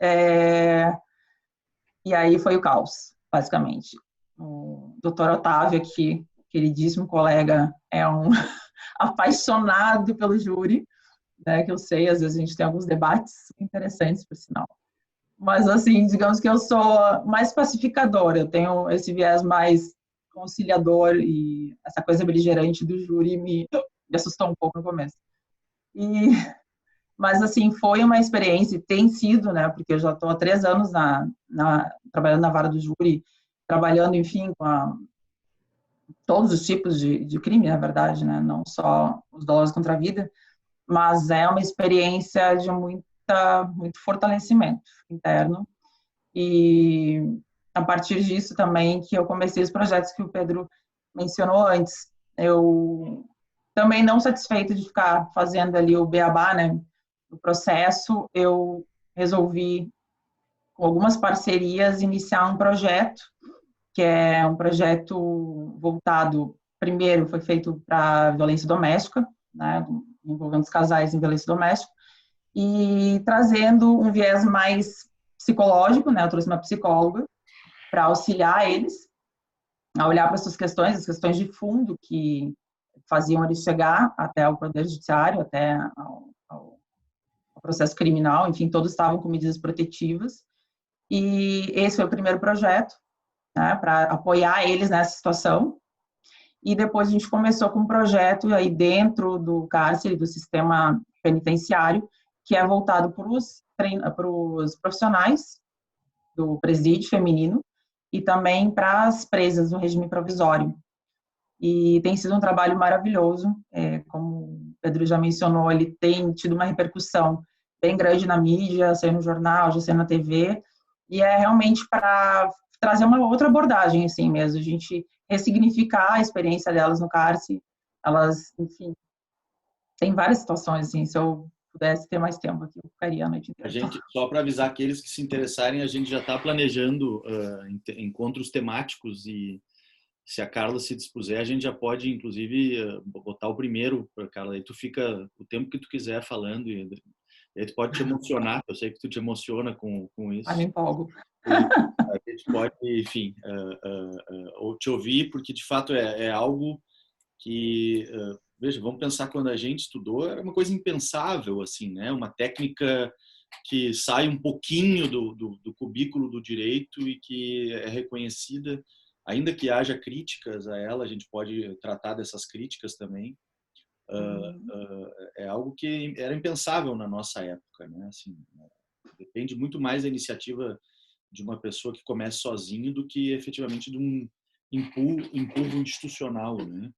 e aí foi o caos, basicamente. O doutor Otávio aqui, queridíssimo colega, é um apaixonado pelo júri, né, que eu sei, às vezes a gente tem alguns debates interessantes, por sinal. Mas, assim, digamos que eu sou mais pacificadora, eu tenho esse viés mais conciliador e essa coisa beligerante do júri me assustou um pouco no começo. Mas, assim, foi uma experiência, tem sido, né, porque eu já estou há 3 anos trabalhando na vara do júri, trabalhando, enfim, com todos os tipos de crime, na verdade, né, não só os dolosos contra a vida, mas é uma experiência de muito fortalecimento interno. E a partir disso também que eu comecei os projetos que o Pedro mencionou antes. Eu também não satisfeita de ficar fazendo ali o beabá, né, o processo, eu resolvi, com algumas parcerias, iniciar um projeto, que é um projeto voltado, primeiro foi feito para violência doméstica, né, envolvendo os casais em violência doméstica, e trazendo um viés mais psicológico, né, eu trouxe uma psicóloga para auxiliar eles a olhar para essas questões, as questões de fundo que faziam eles chegar até o Poder Judiciário, até ao processo criminal, enfim, todos estavam com medidas protetivas. E esse foi o primeiro projeto, né, para apoiar eles nessa situação. E depois a gente começou com um projeto aí dentro do cárcere, do sistema penitenciário, que é voltado para os profissionais do presídio feminino e também para as presas no regime provisório. E tem sido um trabalho maravilhoso, como o Pedro já mencionou, ele tem tido uma repercussão bem grande na mídia, saiu no jornal, já saiu na TV, e é realmente para trazer uma outra abordagem, assim mesmo, a gente ressignificar a experiência delas no cárcere. Elas, enfim, tem várias situações, assim, se eu pudesse ter mais tempo aqui, eu ficaria a noite inteira. A gente, só para avisar aqueles que se interessarem, a gente já está planejando encontros temáticos e se a Carla se dispuser, a gente já pode, inclusive, botar o primeiro para Carla. Aí tu fica o tempo que tu quiser falando e aí tu pode te emocionar. Eu sei que tu te emociona com isso. Ah, me empolgo. A gente pode, enfim, ou te ouvir, porque de fato é algo que, veja, vamos pensar, quando a gente estudou, era uma coisa impensável, assim, né? Uma técnica que sai um pouquinho do cubículo do direito e que é reconhecida, ainda que haja críticas a ela, a gente pode tratar dessas críticas também. É algo que era impensável na nossa época, né? Assim, depende muito mais da iniciativa de uma pessoa que comece sozinho do que efetivamente de um empurro institucional, né?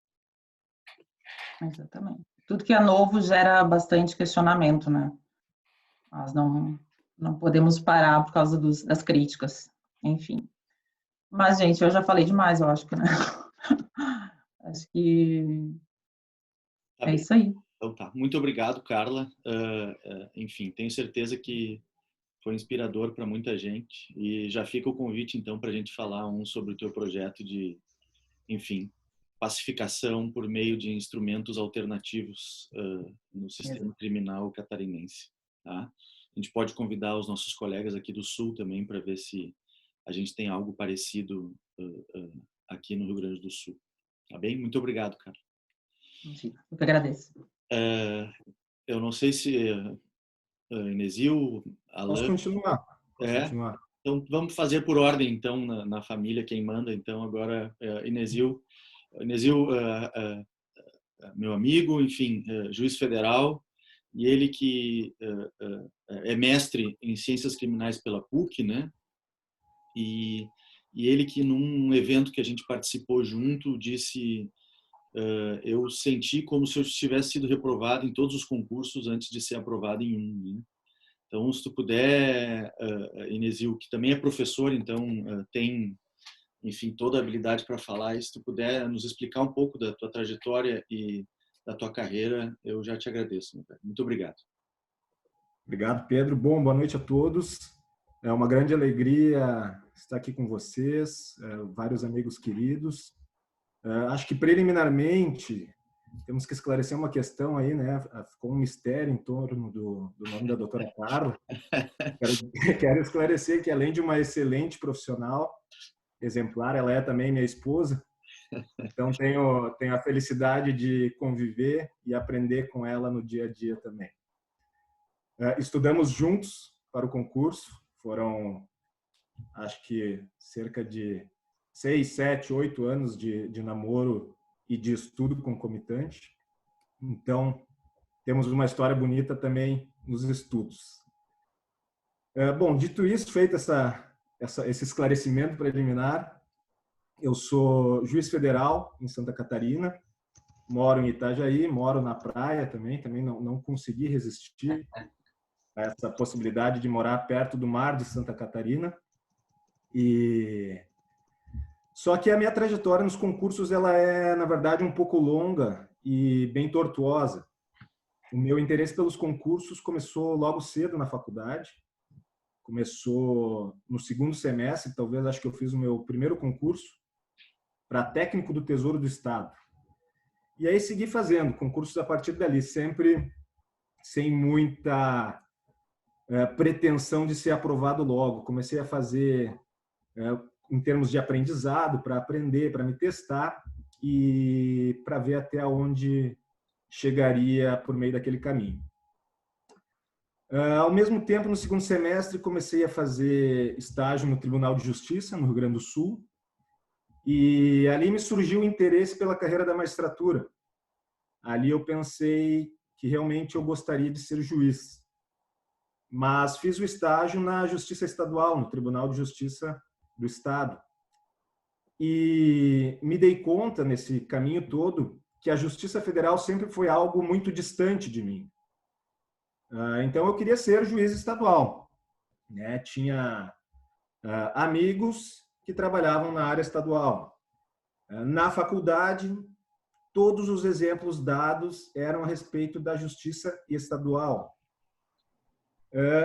Exatamente. Tudo que é novo gera bastante questionamento, né? Nós não podemos parar por causa das críticas, enfim. Mas, gente, eu já falei demais, eu acho que, né? Acho que Tá é bem. isso aí. Então tá. Muito obrigado, Carla. Enfim, tenho certeza que foi inspirador para muita gente e já fica o convite, então, para a gente falar sobre o teu projeto de, enfim, pacificação por meio de instrumentos alternativos no sistema criminal catarinense. Tá? A gente pode convidar os nossos colegas aqui do Sul também para ver se a gente tem algo parecido aqui no Rio Grande do Sul. Tá bem? Muito obrigado, cara. Eu que agradeço. Eu não sei se Inesil, Posso Alan... continuar. Continuar. Então, vamos fazer por ordem, então, na família, quem manda. Então, agora, Inesil, meu amigo, enfim, juiz federal, e ele que é mestre em ciências criminais pela PUC, né? E ele que num evento que a gente participou junto disse: eu senti como se eu tivesse sido reprovado em todos os concursos antes de ser aprovado em um, né? Então, se tu puder, Inesio, que também é professor, então tem, enfim, toda a habilidade para falar, e se tu puder nos explicar um pouco da tua trajetória e da tua carreira, eu já te agradeço, meu cara. Muito obrigado. Obrigado, Pedro. Bom, boa noite a todos. É uma grande alegria estar aqui com vocês, vários amigos queridos. Acho que preliminarmente temos que esclarecer uma questão aí, né? Ficou um mistério em torno do nome da doutora Carla. Quero esclarecer que, além de uma excelente profissional, exemplar, ela é também minha esposa. Então, tenho a felicidade de conviver e aprender com ela no dia a dia também. Estudamos juntos para o concurso. Foram, acho que, cerca de 6, 7, 8 anos de namoro e de estudo concomitante. Então, temos uma história bonita também nos estudos. Bom, dito isso, feito esse esclarecimento preliminar, eu sou juiz federal em Santa Catarina, moro em Itajaí, moro na praia também não consegui resistir a essa possibilidade de morar perto do mar de Santa Catarina. Só que a minha trajetória nos concursos ela é, na verdade, um pouco longa e bem tortuosa. O meu interesse pelos concursos começou logo cedo na faculdade. Começou no segundo semestre, talvez acho que eu fiz o meu primeiro concurso para técnico do Tesouro do Estado. E aí segui fazendo concursos a partir dali, sempre sem muita pretensão de ser aprovado logo. Comecei a fazer em termos de aprendizado, para aprender, para me testar e para ver até onde chegaria por meio daquele caminho. Ao mesmo tempo, no segundo semestre, comecei a fazer estágio no Tribunal de Justiça, no Rio Grande do Sul, e ali me surgiu o interesse pela carreira da magistratura. Ali eu pensei que realmente eu gostaria de ser juiz. Mas fiz o estágio na Justiça Estadual, no Tribunal de Justiça do Estado. E me dei conta, nesse caminho todo, que a Justiça Federal sempre foi algo muito distante de mim. Então, eu queria ser juiz estadual, né? Tinha amigos que trabalhavam na área estadual. Na faculdade, todos os exemplos dados eram a respeito da Justiça Estadual.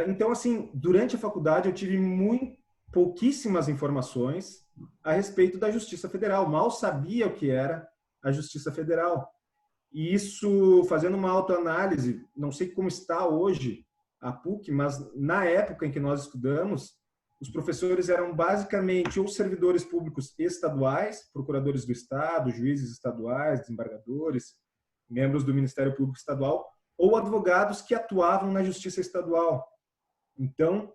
Então, assim, durante a faculdade, eu tive pouquíssimas informações a respeito da Justiça Federal. Mal sabia o que era a Justiça Federal. E isso, fazendo uma autoanálise, não sei como está hoje a PUC, mas na época em que nós estudamos, os professores eram basicamente ou servidores públicos estaduais, procuradores do Estado, juízes estaduais, desembargadores, membros do Ministério Público Estadual, ou advogados que atuavam na Justiça Estadual. Então,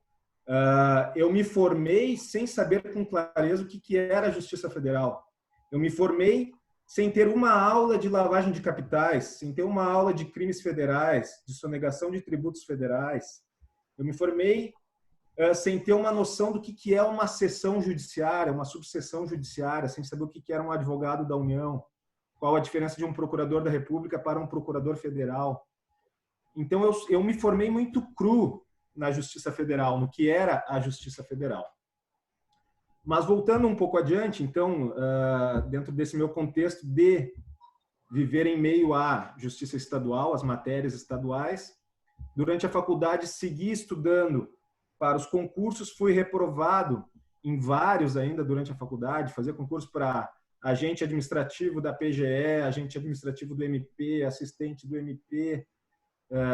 eu me formei sem saber com clareza o que era a Justiça Federal. Eu me formei sem ter uma aula de lavagem de capitais, sem ter uma aula de crimes federais, de sonegação de tributos federais. Eu me formei sem ter uma noção do que é uma seção judiciária, uma subseção judiciária, sem saber o que era um advogado da União, qual a diferença de um procurador da República para um procurador federal. Então, eu me formei muito cru na Justiça Federal, no que era a Justiça Federal. Mas voltando um pouco adiante, então, dentro desse meu contexto de viver em meio à Justiça Estadual, às matérias estaduais, durante a faculdade segui estudando para os concursos, fui reprovado em vários ainda durante a faculdade, fazia concurso para agente administrativo da PGE, agente administrativo do MP, assistente do MP,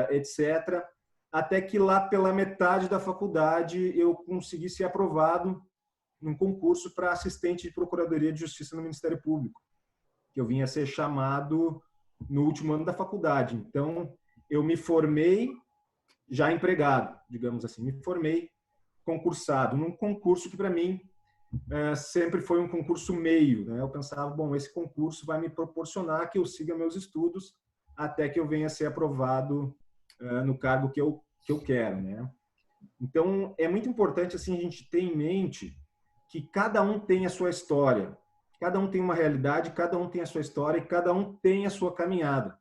etc. Até que lá pela metade da faculdade eu consegui ser aprovado num concurso para assistente de Procuradoria de Justiça no Ministério Público, que eu vinha a ser chamado no último ano da faculdade. Então, eu me formei já empregado, digamos assim, me formei concursado num concurso que para mim sempre foi um concurso meio, né? Eu pensava, bom, esse concurso vai me proporcionar que eu siga meus estudos até que eu venha a ser aprovado no cargo que eu quero, né? Então, é muito importante assim a gente ter em mente que cada um tem a sua história, cada um tem uma realidade, cada um tem a sua história e cada um tem a sua caminhada.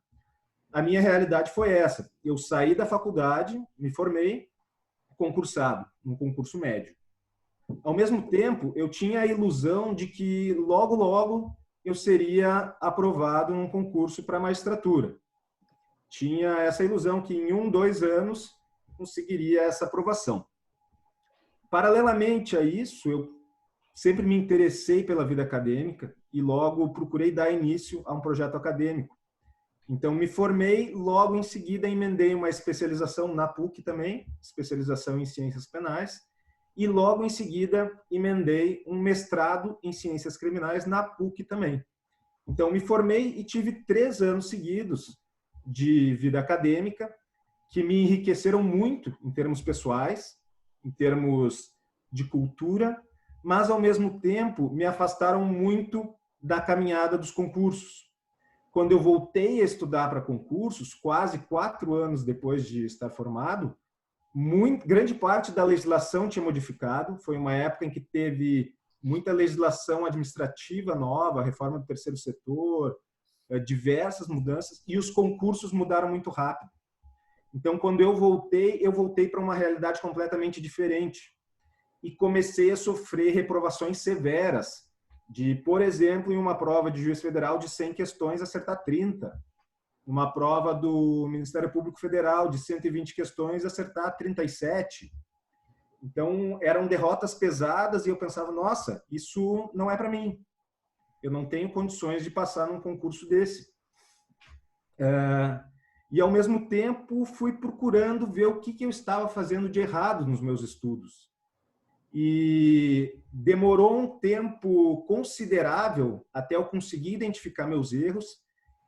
A minha realidade foi essa. Eu saí da faculdade, me formei, concursado, um concurso médio. Ao mesmo tempo, eu tinha a ilusão de que logo, logo eu seria aprovado num concurso para magistratura. Tinha essa ilusão que em 1, 2 anos conseguiria essa aprovação. Paralelamente a isso, eu sempre me interessei pela vida acadêmica e logo procurei dar início a um projeto acadêmico. Então, me formei, logo em seguida emendei uma especialização na PUC também, especialização em Ciências Penais, e logo em seguida emendei um mestrado em Ciências Criminais na PUC também. Então, me formei e tive 3 anos seguidos de vida acadêmica, que me enriqueceram muito em termos pessoais, em termos de cultura, mas, ao mesmo tempo, me afastaram muito da caminhada dos concursos. Quando eu voltei a estudar para concursos, quase 4 anos depois de estar formado, grande parte da legislação tinha modificado. Foi uma época em que teve muita legislação administrativa nova, reforma do terceiro setor, diversas mudanças, e os concursos mudaram muito rápido. Então, quando eu voltei para uma realidade completamente diferente e comecei a sofrer reprovações severas de, por exemplo, em uma prova de juiz federal de 100 questões, acertar 30. Uma prova do Ministério Público Federal de 120 questões, acertar 37. Então, eram derrotas pesadas e eu pensava, nossa, isso não é para mim. Eu não tenho condições de passar num concurso desse. E, ao mesmo tempo, fui procurando ver o que eu estava fazendo de errado nos meus estudos. E demorou um tempo considerável até eu conseguir identificar meus erros,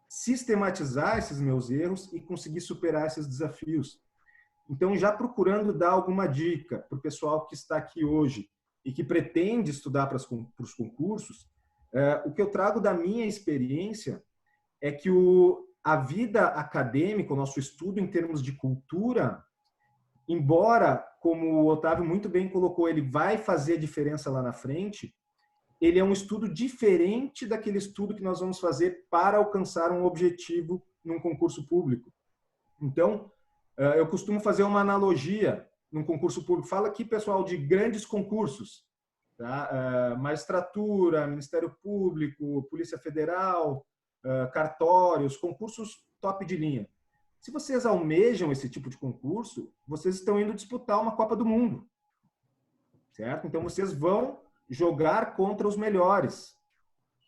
sistematizar esses meus erros e conseguir superar esses desafios. Então, já procurando dar alguma dica para o pessoal que está aqui hoje e que pretende estudar para os concursos, o que eu trago da minha experiência é que a vida acadêmica, o nosso estudo em termos de cultura, embora, como o Otávio muito bem colocou, ele vai fazer a diferença lá na frente, ele é um estudo diferente daquele estudo que nós vamos fazer para alcançar um objetivo num concurso público. Então, eu costumo fazer uma analogia num concurso público. Fala aqui, pessoal, de grandes concursos, tá? Magistratura, Ministério Público, Polícia Federal, cartórios, concursos top de linha. Se vocês almejam esse tipo de concurso, vocês estão indo disputar uma Copa do Mundo, certo? Então, vocês vão jogar contra os melhores.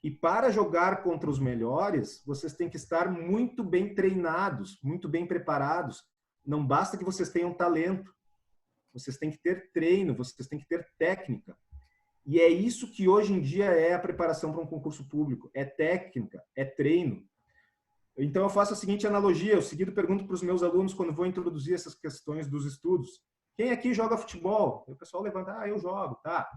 E para jogar contra os melhores, vocês têm que estar muito bem treinados, muito bem preparados. Não basta que vocês tenham talento. Vocês têm que ter treino, vocês têm que ter técnica. E é isso que hoje em dia é a preparação para um concurso público. É técnica, é treino. Então, eu faço a seguinte analogia. Eu seguido pergunto para os meus alunos, quando vou introduzir essas questões dos estudos, quem aqui joga futebol? O pessoal levanta, eu jogo, tá.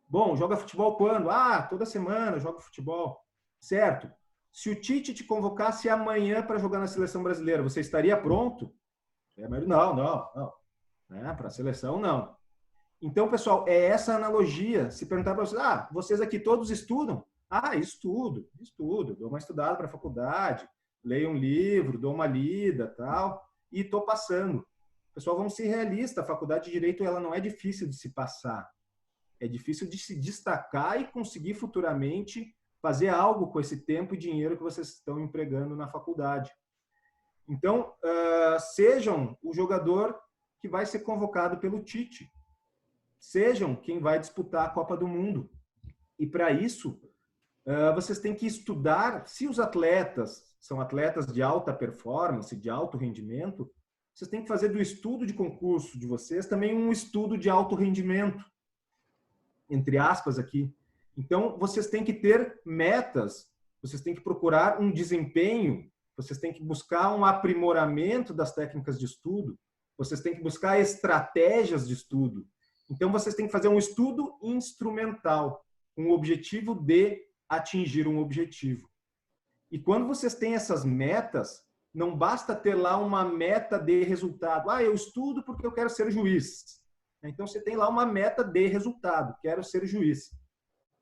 Bom, joga futebol quando? Toda semana eu jogo futebol. Certo. Se o Tite te convocasse amanhã para jogar na seleção brasileira, você estaria pronto? Não. Para a seleção, não. Então, pessoal, é essa analogia. Se perguntar para vocês, vocês aqui todos estudam? Estudo. Dou uma estudada para a faculdade, leio um livro, dou uma lida, tal, e estou passando. Pessoal, vamos ser realistas. A faculdade de Direito ela não é difícil de se passar. É difícil de se destacar e conseguir futuramente fazer algo com esse tempo e dinheiro que vocês estão empregando na faculdade. Então, sejam o jogador que vai ser convocado pelo Tite. Sejam quem vai disputar a Copa do Mundo. E, para isso, vocês têm que estudar. Se os atletas são atletas de alta performance, de alto rendimento, vocês têm que fazer do estudo de concurso de vocês também um estudo de alto rendimento, entre aspas aqui. Então, vocês têm que ter metas, vocês têm que procurar um desempenho, vocês têm que buscar um aprimoramento das técnicas de estudo, vocês têm que buscar estratégias de estudo. Então, vocês têm que fazer um estudo instrumental, com o objetivo de atingir um objetivo. E quando vocês têm essas metas, não basta ter lá uma meta de resultado. Ah, eu estudo porque eu quero ser juiz. Então, você tem lá uma meta de resultado, quero ser juiz.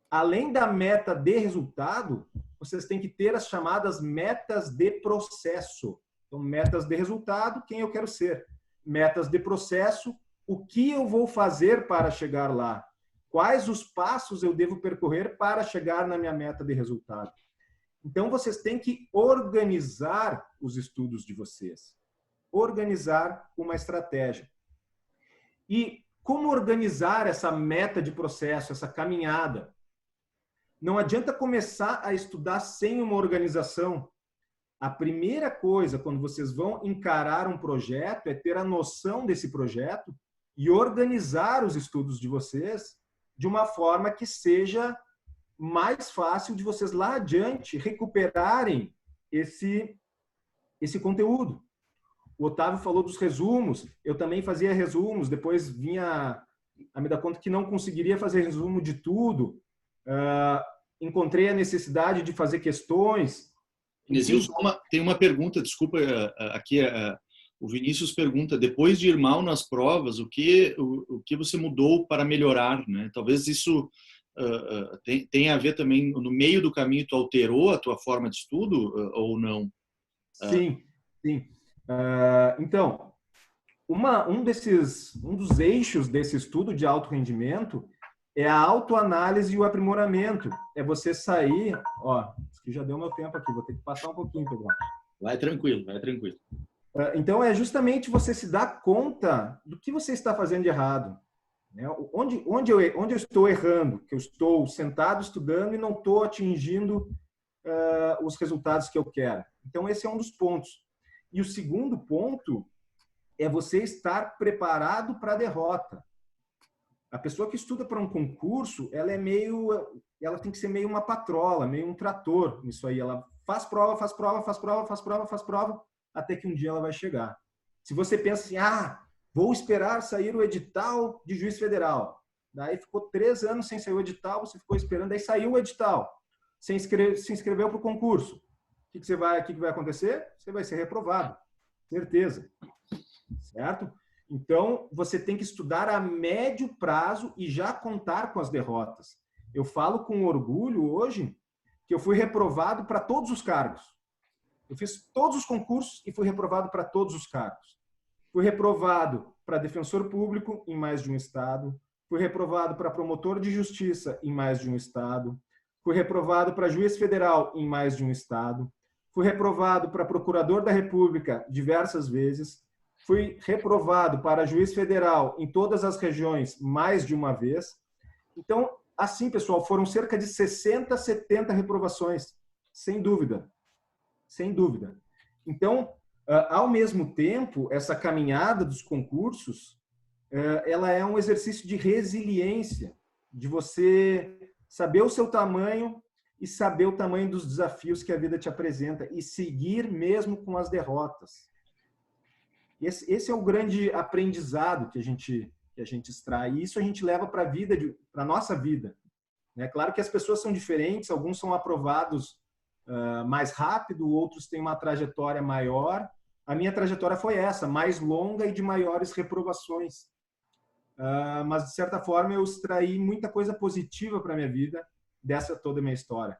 Além da meta de resultado, vocês têm que ter as chamadas metas de processo. Então, metas de resultado, quem eu quero ser. Metas de processo, o que eu vou fazer para chegar lá. Quais os passos eu devo percorrer para chegar na minha meta de resultado. Então, vocês têm que organizar os estudos de vocês. Organizar uma estratégia. E como organizar essa meta de processo, essa caminhada? Não adianta começar a estudar sem uma organização. A primeira coisa, quando vocês vão encarar um projeto, é ter a noção desse projeto e organizar os estudos de vocês de uma forma que seja mais fácil de vocês lá adiante recuperarem esse conteúdo. O Otávio falou dos resumos, eu também fazia resumos, depois vinha a me dar conta que não conseguiria fazer resumo de tudo. Encontrei a necessidade de fazer questões. Inesils, tem uma pergunta, desculpa, aqui o Vinícius pergunta, depois de ir mal nas provas, o que você mudou para melhorar, né? Talvez isso tenha a ver também, no meio do caminho, tu alterou a tua forma de estudo ou não? Sim, sim. Então, um dos eixos desse estudo de alto rendimento é a autoanálise e o aprimoramento. É você sair... Ó, isso aqui já deu meu tempo aqui, vou ter que passar um pouquinho, Pedro. Vai tranquilo, vai tranquilo. Então, é justamente você se dar conta do que você está fazendo de errado. Né? Onde eu estou errando, que eu estou sentado estudando e não estou atingindo os resultados que eu quero. Então, esse é um dos pontos. E o segundo ponto é você estar preparado para a derrota. A pessoa que estuda para um concurso, ela tem que ser meio uma patrola, meio um trator nisso aí. Ela faz prova, faz prova, faz prova, faz prova, faz prova, até que um dia ela vai chegar. Se você pensa assim, vou esperar sair o edital de juiz federal. Daí ficou 3 anos sem sair o edital, você ficou esperando, daí saiu o edital. Se inscreveu para o concurso. O que vai acontecer? Você vai ser reprovado. Certeza. Certo? Então, você tem que estudar a médio prazo e já contar com as derrotas. Eu falo com orgulho hoje que eu fui reprovado para todos os cargos. Eu fiz todos os concursos e fui reprovado para todos os cargos. Fui reprovado para defensor público em mais de um estado. Fui reprovado para promotor de justiça em mais de um estado. Fui reprovado para juiz federal em mais de um estado. Fui reprovado para procurador da República diversas vezes. Fui reprovado para juiz federal em todas as regiões mais de uma vez. Então, assim, pessoal, foram cerca de 60, 70 reprovações, sem dúvida. Sem dúvida. Então, ao mesmo tempo, essa caminhada dos concursos, ela é um exercício de resiliência, de você saber o seu tamanho e saber o tamanho dos desafios que a vida te apresenta e seguir mesmo com as derrotas. Esse é o grande aprendizado que a gente extrai. E isso a gente leva para a nossa vida. É claro que as pessoas são diferentes, alguns são aprovados mais rápido, outros têm uma trajetória maior. A minha trajetória foi essa, mais longa e de maiores reprovações. Mas, de certa forma, eu extraí muita coisa positiva para a minha vida dessa toda a minha história.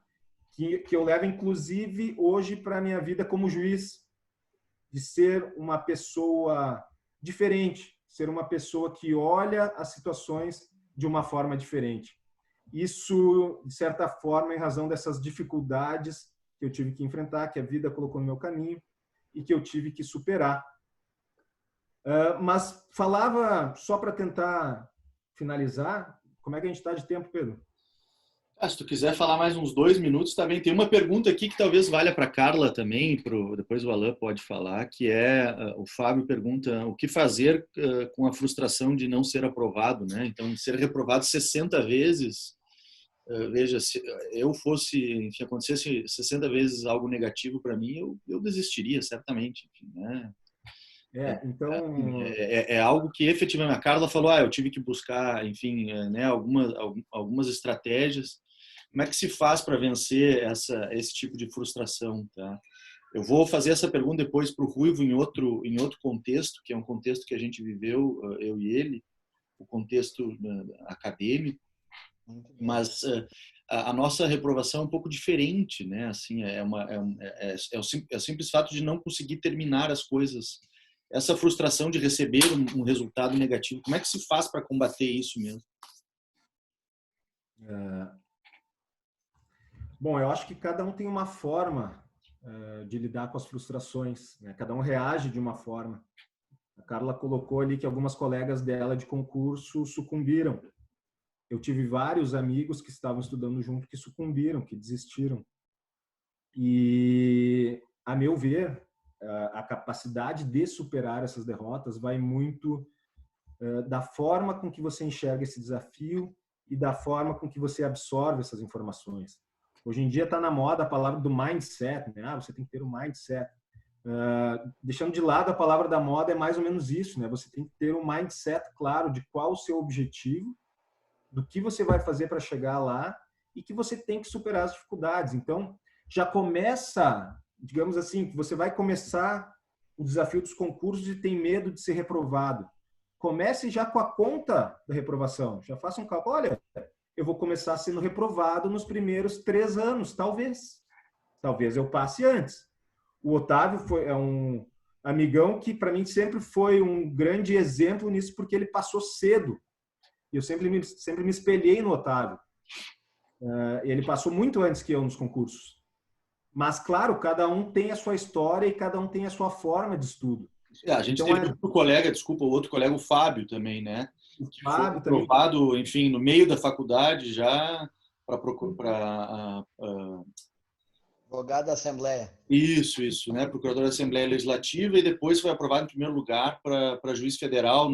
Que eu levo, inclusive, hoje para a minha vida como juiz. De ser uma pessoa diferente, ser uma pessoa que olha as situações de uma forma diferente. Isso, de certa forma, em razão dessas dificuldades que eu tive que enfrentar, que a vida colocou no meu caminho e que eu tive que superar. Mas falava, só para tentar finalizar, como é que a gente está de tempo, Pedro? Se tu quiser falar mais uns 2 minutos, também tem uma pergunta aqui que talvez valha para Carla também, depois o Alain pode falar, que o Fábio pergunta o que fazer com a frustração de não ser aprovado, né? Então, ser reprovado 60 vezes, veja, se acontecesse 60 vezes algo negativo para mim, eu desistiria, certamente, enfim, né? Então... É algo que efetivamente a Carla falou, eu tive que buscar, enfim, né, algumas estratégias. Como é que se faz para vencer esse tipo de frustração, tá? Eu vou fazer essa pergunta depois para o Ruivo em outro contexto, que é um contexto que a gente viveu, eu e ele, o contexto acadêmico, mas a nossa reprovação é um pouco diferente, né? Assim, é o simples fato de não conseguir terminar as coisas, essa frustração de receber um resultado negativo. Como é que se faz para combater isso mesmo? Bom, eu acho que cada um tem uma forma de lidar com as frustrações, né? Cada um reage de uma forma. A Carla colocou ali que algumas colegas dela de concurso sucumbiram. Eu tive vários amigos que estavam estudando junto que sucumbiram, que desistiram. E, a meu ver, a capacidade de superar essas derrotas vai muito da forma com que você enxerga esse desafio e da forma com que você absorve essas informações. Hoje em dia está na moda a palavra do mindset, né? Você tem que ter um mindset. Deixando de lado a palavra da moda, é mais ou menos isso, né? Você tem que ter um mindset claro de qual o seu objetivo, do que você vai fazer para chegar lá e que você tem que superar as dificuldades. Então, já começa, digamos assim, que você vai começar o desafio dos concursos e tem medo de ser reprovado. Comece já com a conta da reprovação. Já faça um cálculo. Olha, eu vou começar sendo reprovado nos primeiros 3 anos, talvez. Talvez eu passe antes. O Otávio é um amigão que, para mim, sempre foi um grande exemplo nisso, porque ele passou cedo. E eu sempre me espelhei no Otávio. Ele passou muito antes que eu nos concursos. Mas, claro, cada um tem a sua história e cada um tem a sua forma de estudo. A gente teve outro colega, o outro colega, o Fábio também, né? O Fábio foi aprovado, enfim, no meio da faculdade já para advogado da Assembleia. Isso, né? Procurador da Assembleia Legislativa, e depois foi aprovado em primeiro lugar para juiz federal,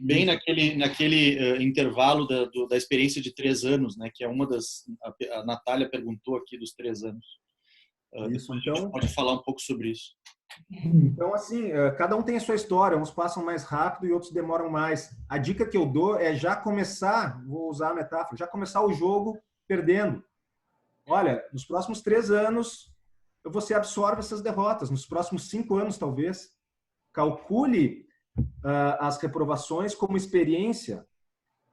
bem naquele intervalo da experiência de 3 anos, né? Que é uma das... A Natália perguntou aqui dos 3 anos. Isso, então, a gente pode falar um pouco sobre isso. Então, assim, cada um tem a sua história, uns passam mais rápido e outros demoram mais. A dica que eu dou é já começar, vou usar a metáfora, já começar o jogo perdendo. Olha, nos próximos 3 anos, você absorve essas derrotas. Nos próximos 5 anos, talvez. Calcule as reprovações como experiência.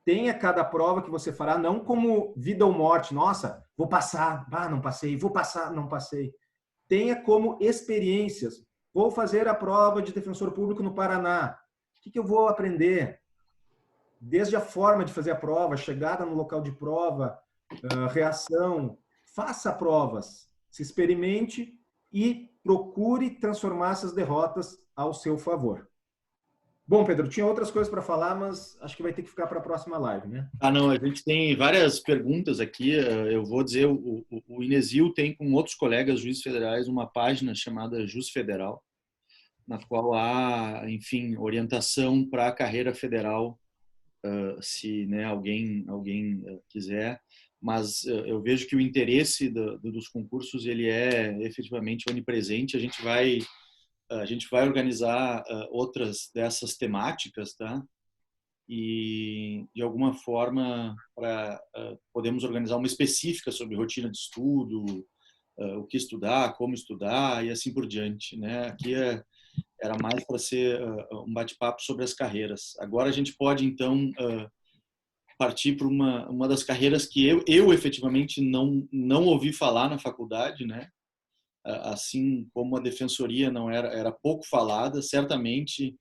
Tenha cada prova que você fará, não como vida ou morte. Nossa, vou passar, não passei, vou passar, não passei. Tenha como experiências. Vou fazer a prova de defensor público no Paraná. O que eu vou aprender? Desde a forma de fazer a prova, chegada no local de prova, reação. Faça provas, se experimente e procure transformar essas derrotas ao seu favor. Bom, Pedro, tinha outras coisas para falar, mas acho que vai ter que ficar para a próxima live, né? Não, a gente tem várias perguntas aqui. Eu vou dizer, o Inesil tem com outros colegas juízes federais uma página chamada Jus Federal, na qual há, enfim, orientação para a carreira federal, se, né, alguém quiser. Mas eu vejo que o interesse dos concursos ele é efetivamente onipresente. A gente vai organizar outras dessas temáticas, tá? E de alguma forma podemos organizar uma específica sobre rotina de estudo, o que estudar, como estudar e assim por diante, né? Aqui era mais para ser um bate-papo sobre as carreiras. Agora a gente pode então partir para uma das carreiras que eu efetivamente não ouvi falar na faculdade, né? Assim como a defensoria não era pouco falada, certamente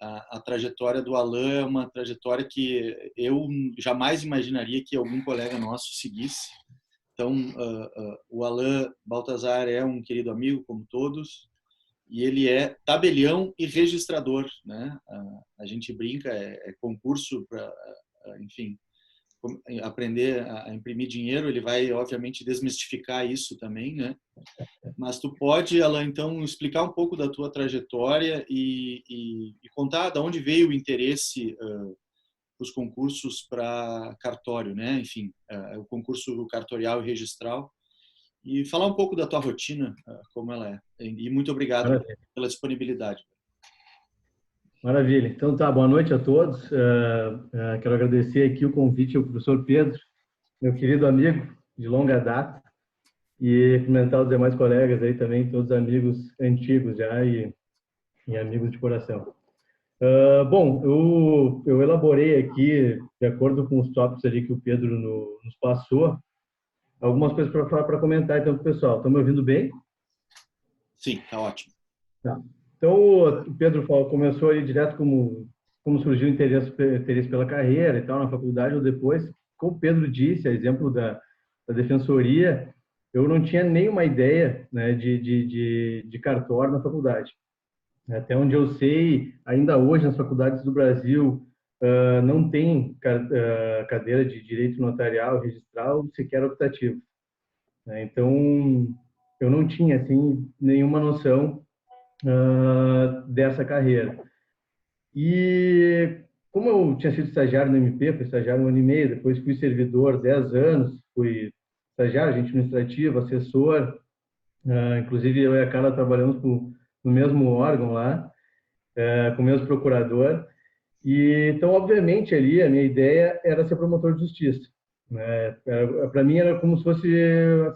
a trajetória do Alain é uma trajetória que eu jamais imaginaria que algum colega nosso seguisse. Então, o Alain Baltazar é um querido amigo, como todos, e ele é tabelião e registrador, né? A gente brinca, é concurso para, enfim, aprender a imprimir dinheiro. Ele vai, obviamente, desmistificar isso também, né? Mas tu pode, Alain, então, explicar um pouco da tua trajetória e contar de onde veio o interesse dos concursos para cartório, né? Enfim, o concurso cartorial e registral, e falar um pouco da tua rotina, como ela é. E muito obrigado pela disponibilidade. Maravilha. Então, tá. Boa noite a todos. Quero agradecer aqui o convite ao professor Pedro, meu querido amigo de longa data. e cumprimentar os demais colegas aí também, todos amigos antigos já e amigos de coração. Bom, eu elaborei aqui, de acordo com os tópicos ali que o Pedro nos passou, algumas coisas para comentar então com o pessoal. Estão me ouvindo bem? Sim, tá ótimo. Tá. Então, o Pedro começou aí direto como surgiu o interesse pela carreira e tal, na faculdade ou depois. Como o Pedro disse, a exemplo da defensoria, eu não tinha nenhuma ideia, né, de cartório na faculdade. Até onde eu sei, ainda hoje nas faculdades do Brasil não tem cadeira de direito notarial, registral, sequer optativo. Então, eu não tinha assim nenhuma noção dessa carreira. E como eu tinha sido estagiário no MP, fui estagiário 1 ano e meio, depois fui servidor 10 anos, fui estagiário, agente administrativo, assessor, inclusive eu e a Carla trabalhamos no mesmo órgão lá, com o mesmo procurador. E então, obviamente, ali a minha ideia era ser promotor de justiça. Né? Para mim era como se fosse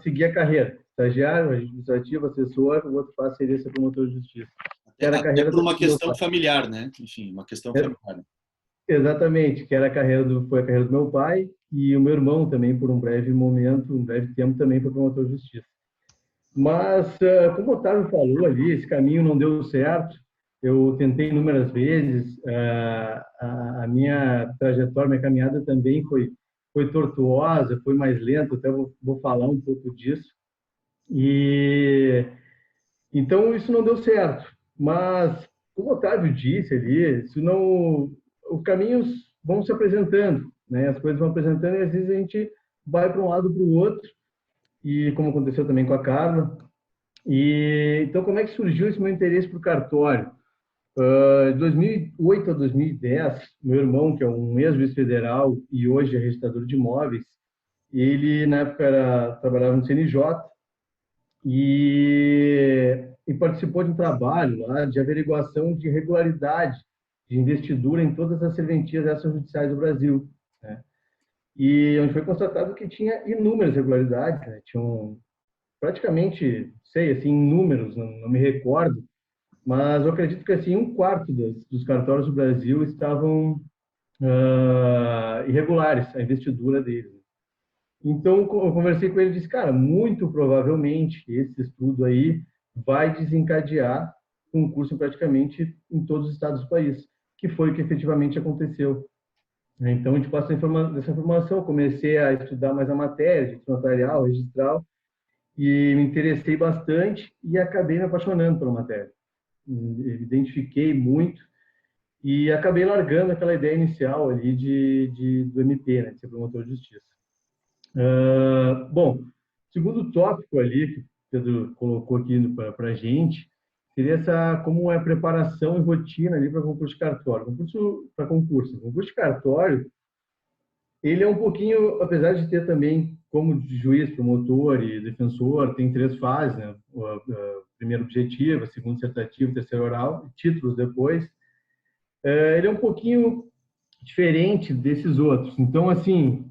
seguir a carreira. Estagiário, administrativo, assessor, o outro passo seria ser promotor de justiça. Era a Até carreira por uma questão familiar, né? Enfim, uma questão familiar. Exatamente, que era foi a carreira do meu pai e o meu irmão também, por um breve momento, um breve tempo, também foi promotor de justiça. Mas, como o Otávio falou ali, esse caminho não deu certo. Eu tentei inúmeras vezes, a minha trajetória, minha caminhada também foi tortuosa, foi mais lenta, até vou falar um pouco disso. E então isso não deu certo. Mas, como o Otávio disse ali, isso não, os caminhos vão se apresentando, né? As coisas vão apresentando e às vezes a gente vai para um lado para o outro. E como aconteceu também com a Carla. E então como é que surgiu esse meu interesse por cartório? De 2008 a 2010, meu irmão, que é um ex-juiz federal e hoje é registrador de imóveis, ele na época trabalhava no CNJ e participou de um trabalho lá de averiguação de regularidade de investidura em todas as serventias extrajudiciais do Brasil, né? E onde foi constatado que tinha inúmeras irregularidades, né? Tinham praticamente, sei, assim, em números, não me recordo, mas eu acredito que assim 1/4 dos cartórios do Brasil estavam irregulares, a investidura deles. Então, eu conversei com ele e disse, cara, muito provavelmente esse estudo aí vai desencadear concurso praticamente em todos os estados do país, que foi o que efetivamente aconteceu. Então, a gente passa dessa informação, eu comecei a estudar mais a matéria, de notarial, registral, e me interessei bastante e acabei me apaixonando pela matéria. Me identifiquei muito e acabei largando aquela ideia inicial ali do MP, né, de ser promotor de justiça. Bom, segundo tópico ali que o Pedro colocou aqui para a gente, seria como é a preparação e rotina ali para concurso de cartório. Concurso de cartório, ele é um pouquinho, apesar de ter também como juiz, promotor e defensor, tem 3 fases, né? O primeiro objetivo, segundo dissertativo, terceiro oral, títulos depois. Ele é um pouquinho diferente desses outros. Então, assim,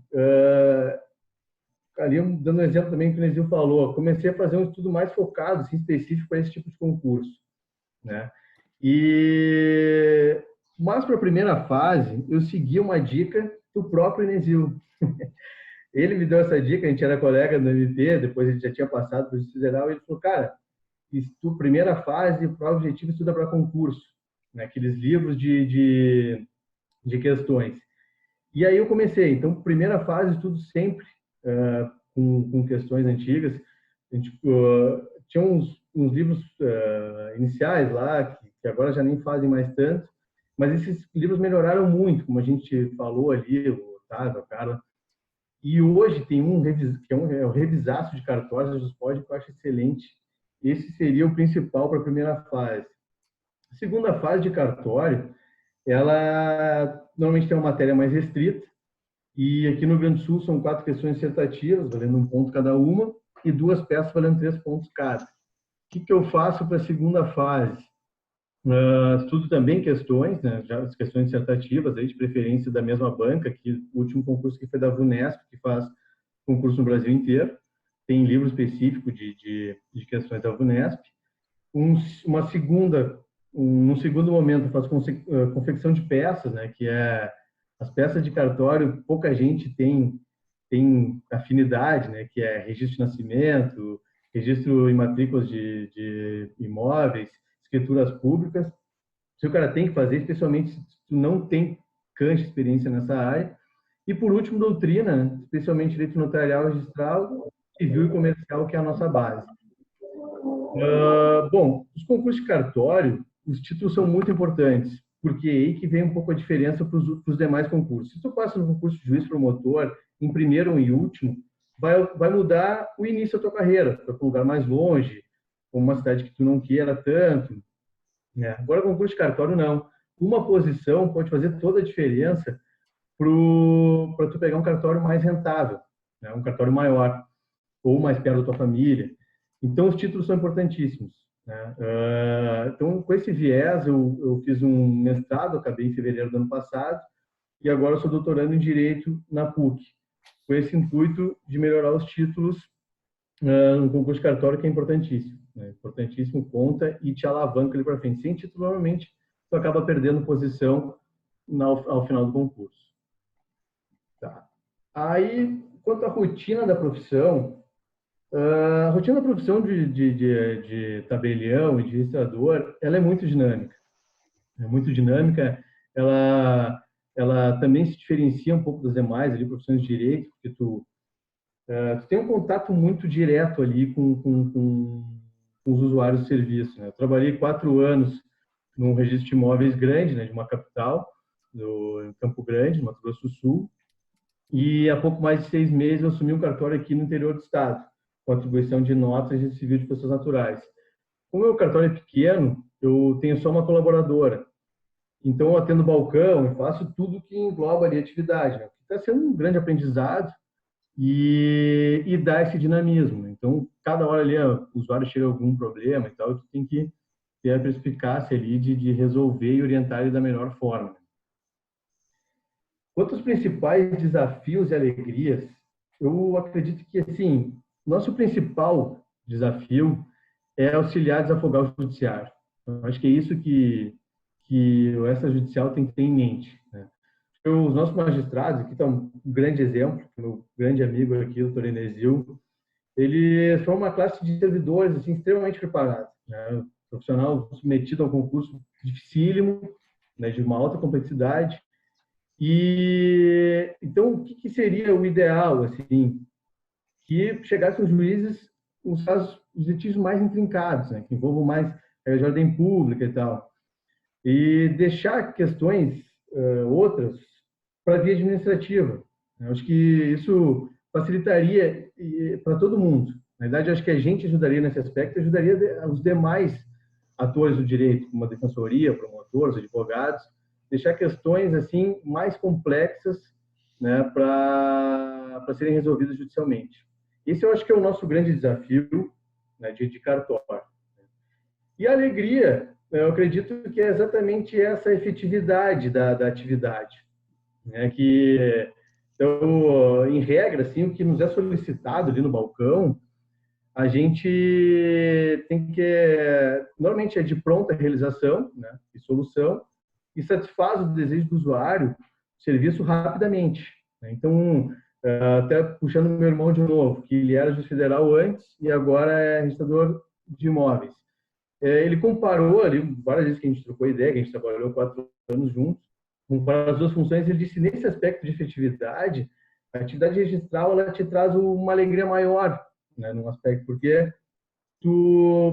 ali dando um exemplo também que o Nesil falou, comecei a fazer um estudo mais focado, assim, específico para esse tipo de concurso, né? Mas para a primeira fase, eu segui uma dica do próprio Nesil. Ele me deu essa dica, a gente era colega no MP, depois ele já tinha passado para o Justiça Federal, e ele falou, cara, primeira fase, prova objetiva, estuda para concurso, né? Aqueles livros de questões. E aí eu comecei. Então, primeira fase, estudo sempre com questões antigas. A gente tinha uns livros iniciais lá, que agora já nem fazem mais tanto, mas esses livros melhoraram muito, como a gente falou ali, o Otávio, a Carla. E hoje tem que é o Revisaço de Cartórios dos Pode, que eu acho excelente. Esse seria o principal para a primeira fase. A segunda fase de cartório, ela normalmente tem uma matéria mais restrita, e aqui no Rio Grande do Sul são 4 questões dissertativas, valendo 1 ponto cada uma, e 2 peças valendo 3 pontos cada. O que eu faço para a segunda fase? Estudo também questões, né, já as questões dissertativas, aí de preferência da mesma banca, que o último concurso que foi da VUNESP, que faz concurso no Brasil inteiro. tem livro específico de questões da VUNESP. Num segundo momento, eu faço confecção de peças, né, que é as peças de cartório, pouca gente tem afinidade, né, que é registro de nascimento, registro em matrículas de imóveis, escrituras públicas. Se o cara tem que fazer, especialmente se tu não tem cancha experiência nessa área. E, por último, doutrina, né, especialmente direito notarial, registral, civil e comercial, que é a nossa base. Bom, os concursos de cartório, os títulos são muito importantes, porque é aí que vem um pouco a diferença para os demais concursos. Se tu passa no concurso de juiz promotor, em primeiro e último, vai mudar o início da tua carreira, para um lugar mais longe, ou uma cidade que tu não queira tanto. Né? Agora, concurso de cartório, não. Uma posição pode fazer toda a diferença para tu pegar um cartório mais rentável, né? Um cartório maior, ou mais perto da tua família. Então, os títulos são importantíssimos. Né? Então, com esse viés, eu fiz um mestrado, acabei em fevereiro do ano passado, e agora eu sou doutorando em Direito na PUC, com esse intuito de melhorar os títulos no concurso de cartório, que é importantíssimo. Né? Importantíssimo, conta e te alavanca ali para frente. Sem título, normalmente, tu acaba perdendo posição ao final do concurso. Tá. Aí, quanto à rotina da profissão, a rotina da profissão de tabelião e de registrador, ela é muito dinâmica. É muito dinâmica. Ela também se diferencia um pouco das demais ali, profissões de direito, porque tu tem um contato muito direto ali com os usuários do serviço. Né? Eu trabalhei 4 anos num registro de imóveis grande, né, de uma capital, em Campo Grande, no Mato Grosso do Sul, e há pouco mais de 6 meses eu assumi um cartório aqui no interior do estado, com atribuição de notas de civil de pessoas naturais. Como o meu cartório é pequeno, eu tenho só uma colaboradora. Então, eu atendo balcão e faço tudo que engloba ali a atividade. Né? Está sendo um grande aprendizado e dá esse dinamismo. Então, cada hora ali o usuário chega a algum problema e tal, tu tem que ter a perspicácia ali de resolver e orientar ele da melhor forma. Quanto aos principais desafios e alegrias, eu acredito que, assim, nosso principal desafio é auxiliar a desafogar o judiciário. Eu acho que é isso que o extrajudicial tem que ter em mente. Né? Os nossos magistrados, aqui está um grande exemplo, meu grande amigo aqui, o doutor Enesio, ele foi uma classe de servidores assim, extremamente preparados. Né? Profissional submetido a um concurso dificílimo, né, de uma alta complexidade. E então, o que seria o ideal, assim, que chegassem os juízes os casos, os litígios mais intrincados, né, que envolvam mais de ordem pública e tal, e deixar questões outras para via administrativa. Eu acho que isso facilitaria para todo mundo. Na verdade, acho que a gente ajudaria nesse aspecto, ajudaria os demais atores do direito, como a defensoria, promotores, advogados, deixar questões assim mais complexas, né, para serem resolvidas judicialmente. Esse eu acho que é o nosso grande desafio, né, de cartório. E a alegria, eu acredito que é exatamente essa efetividade da atividade, né, então, em regra, assim, o que nos é solicitado ali no balcão, a gente tem que, normalmente é de pronta realização, né, e solução, e satisfaz o desejo do usuário, serviço rapidamente. Então, até puxando meu irmão de novo, que ele era juiz federal antes e agora é registrador de imóveis. Ele comparou ali, várias vezes que a gente trocou ideia, que a gente trabalhou 4 anos juntos, comparou as duas funções, ele disse, nesse aspecto de efetividade, a atividade registral, ela te traz uma alegria maior, né, num aspecto, porque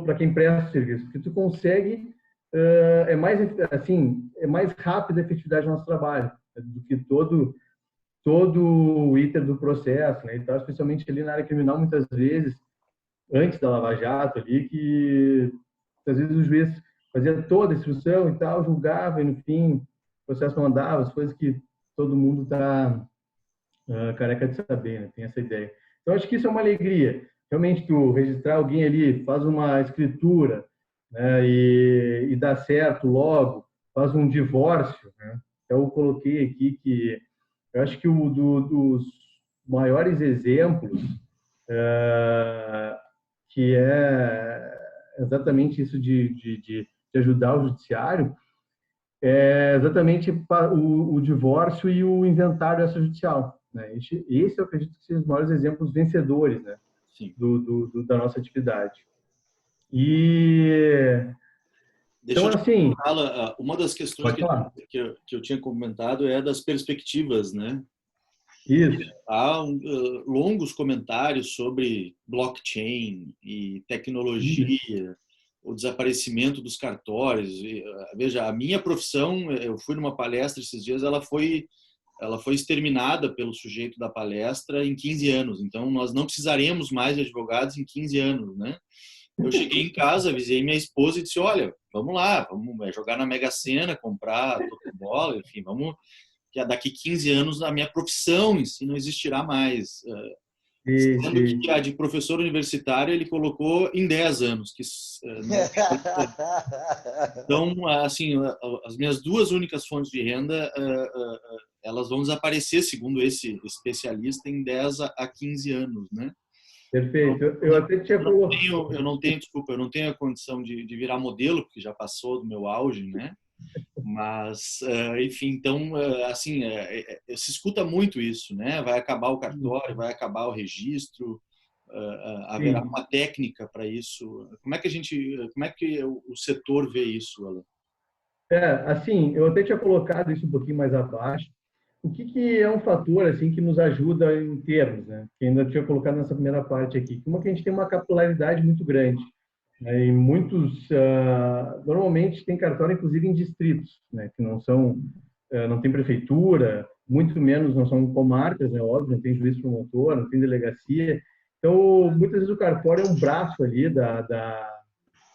para quem presta serviço, porque tu consegue, é mais rápida a efetividade do nosso trabalho, do que todo o item do processo, né, e tal, especialmente ali na área criminal, muitas vezes, antes da Lava Jato ali, que às vezes o juiz fazia toda a instrução e tal, julgava e no fim o processo não andava, as coisas que todo mundo está careca de saber, né? Tem essa ideia. Então, acho que isso é uma alegria. Realmente, tu registrar alguém ali, faz uma escritura, né, e dá certo logo, faz um divórcio, né? Eu coloquei aqui que eu acho que dos maiores exemplos que é exatamente isso de ajudar o judiciário, é exatamente o divórcio e o inventário extrajudicial, né? Esse eu acredito que sejam os maiores exemplos vencedores, né? Sim. Da nossa atividade. E Deixa então, eu te assim, falar, uma das questões pode falar. que eu tinha comentado é das perspectivas, né? Isso. Há longos comentários sobre blockchain e tecnologia, o desaparecimento dos cartórios. Veja, a minha profissão, eu fui numa palestra esses dias, ela foi exterminada pelo sujeito da palestra em 15 anos. Então, nós não precisaremos mais de advogados em 15 anos, né? Eu cheguei em casa, avisei minha esposa e disse, olha, vamos lá, vamos jogar na Mega Sena, comprar bola, enfim, vamos, que daqui 15 anos a minha profissão em si não existirá mais. Sendo que a de professor universitário ele colocou em 10 anos. Então, assim, as minhas duas únicas fontes de renda, elas vão desaparecer, segundo esse especialista, em 10 a 15 anos, né? Perfeito. Eu até tinha colocado. Eu não tenho, desculpa, eu não tenho a condição de virar modelo, porque já passou do meu auge, né? Mas, enfim, então, assim, se escuta muito isso, né? Vai acabar o cartório, vai acabar o registro, haverá uma técnica para isso. Como é que o setor vê isso, Alan? Assim, eu até tinha colocado isso um pouquinho mais abaixo. O que é um fator assim que nos ajuda em termos, né? Que ainda tinha colocado nessa primeira parte aqui. Como que a gente tem uma capilaridade muito grande, né? E muitos, normalmente tem cartório inclusive em distritos, né? Que não são, não tem prefeitura, muito menos não são comarcas, né? Óbvio, não tem juiz promotor, não tem delegacia. Então, muitas vezes o cartório é um braço ali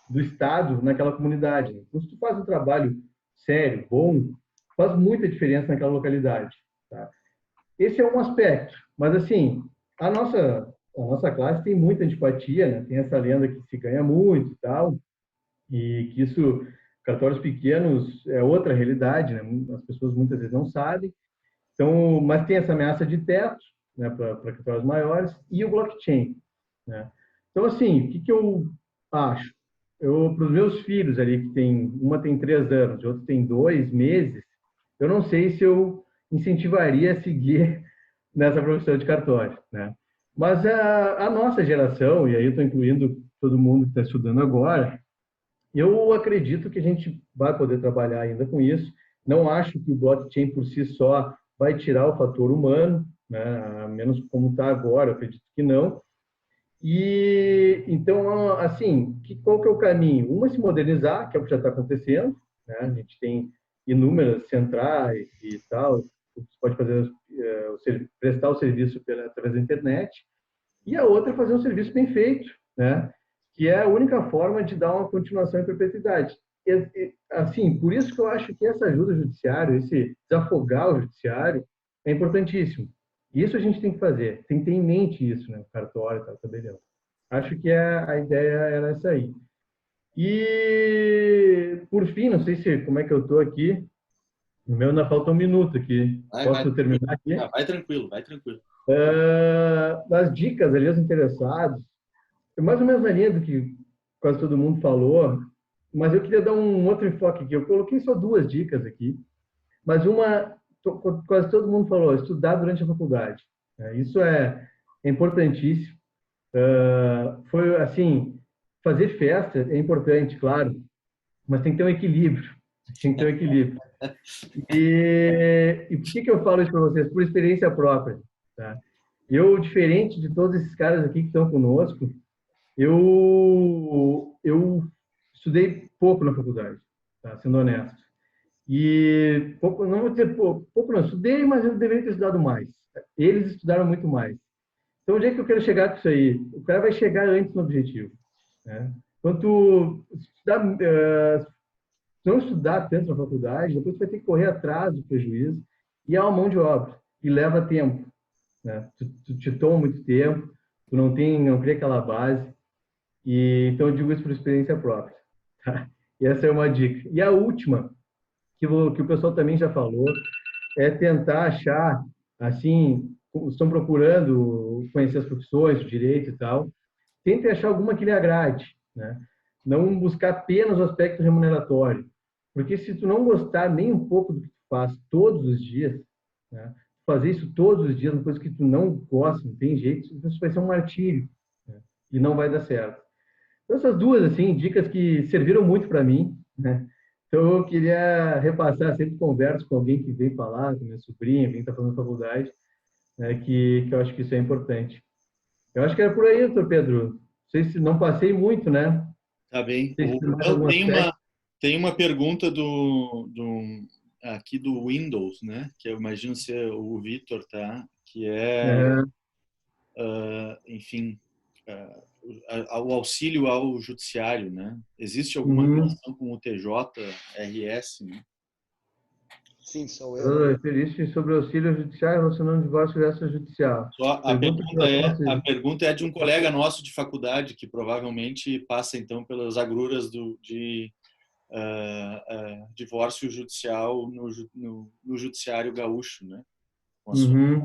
do Estado naquela comunidade. Então, se tu faz um trabalho sério, bom, faz muita diferença naquela localidade. Tá? Esse é um aspecto. Mas, assim, a nossa classe tem muita antipatia, né? Tem essa lenda que se ganha muito e tal, e que isso, cartórios pequenos, é outra realidade, né? As pessoas muitas vezes não sabem. Então, mas tem essa ameaça de teto, né, para cartórios maiores, e o blockchain, né? Então, assim, o que eu acho? Para os meus filhos ali, uma tem 3 anos e outra tem 2 meses, eu não sei se eu incentivaria a seguir nessa profissão de cartório, né? Mas a nossa geração, e aí eu estou incluindo todo mundo que está estudando agora, eu acredito que a gente vai poder trabalhar ainda com isso. Não acho que o blockchain por si só vai tirar o fator humano, né? Menos como está agora, eu acredito que não. E então, assim, qual que é o caminho? Uma, se modernizar, que é o que já está acontecendo, né? A gente tem inúmeras centrais e tal, você pode fazer, prestar o serviço através da internet. E a outra é fazer um serviço bem feito, né? Que é a única forma de dar uma continuação em perpetuidade. Assim, por isso que eu acho que essa ajuda ao judiciário, esse desafogar o judiciário, é importantíssimo. Isso a gente tem que fazer, tem que ter em mente isso, né? O cartório, tal, tabelião. Acho que a ideia era essa aí. E, por fim, não sei como é que eu estou aqui. No meu ainda falta 1 minuto aqui. Posso terminar aqui? Vai tranquilo, vai tranquilo. Das dicas ali aos interessados, é mais ou menos na linha do que quase todo mundo falou, mas eu queria dar um outro enfoque aqui. Eu coloquei só 2 dicas aqui, mas uma, quase todo mundo falou, estudar durante a faculdade. Isso é importantíssimo. Foi assim, fazer festa é importante, claro, mas tem que ter um equilíbrio. Tem que ter um equilíbrio. E por que eu falo isso para vocês? Por experiência própria. Tá? Eu, diferente de todos esses caras aqui que estão conosco, eu estudei pouco na faculdade, tá? Sendo honesto. E pouco, não vou dizer pouco não, estudei, mas eu deveria ter estudado mais. Eles estudaram muito mais. Então, onde é que eu quero chegar com isso aí? O cara vai chegar antes no objetivo, né? Quando não estudar tanto na faculdade, depois você vai ter que correr atrás do prejuízo e é uma mão de obra e leva tempo, né? Tu te toma muito tempo, tu não cria aquela base. E então eu digo isso por experiência própria, tá? E essa é uma dica. E a última, que o pessoal também já falou, é tentar achar assim estão procurando conhecer as profissões, o direito e tal, tente achar alguma que lhe agrade, né? Não buscar apenas o aspecto remuneratório, porque se tu não gostar nem um pouco do que tu faz todos os dias, né? Fazer isso todos os dias, uma coisa que tu não gosta, não tem jeito, isso vai ser um martírio, né? E não vai dar certo. Então, essas duas, assim, dicas que serviram muito para mim, né? Então, eu queria repassar, sempre converso com alguém que vem falar, com minha sobrinha, quem está fazendo faculdade, né? Que eu acho que isso é importante. Eu acho que era por aí, doutor Pedro. Não sei se não passei muito, né? Não Tá bem. sei se tem mais Eu algum aspecto. tem uma pergunta aqui do Windows, né? Que eu imagino ser o Vitor, tá? Que é, É, enfim, o auxílio ao judiciário, né? Existe alguma uhum. relação com o TJRS, né? Sim, sou eu. Referiste sobre auxílio judiciário relacionando divórcio e extrajudicial. Só Pergunta que eu posso... a pergunta é de um colega nosso de faculdade que provavelmente passa então pelas agruras de divórcio judicial no judiciário gaúcho, né? Uhum.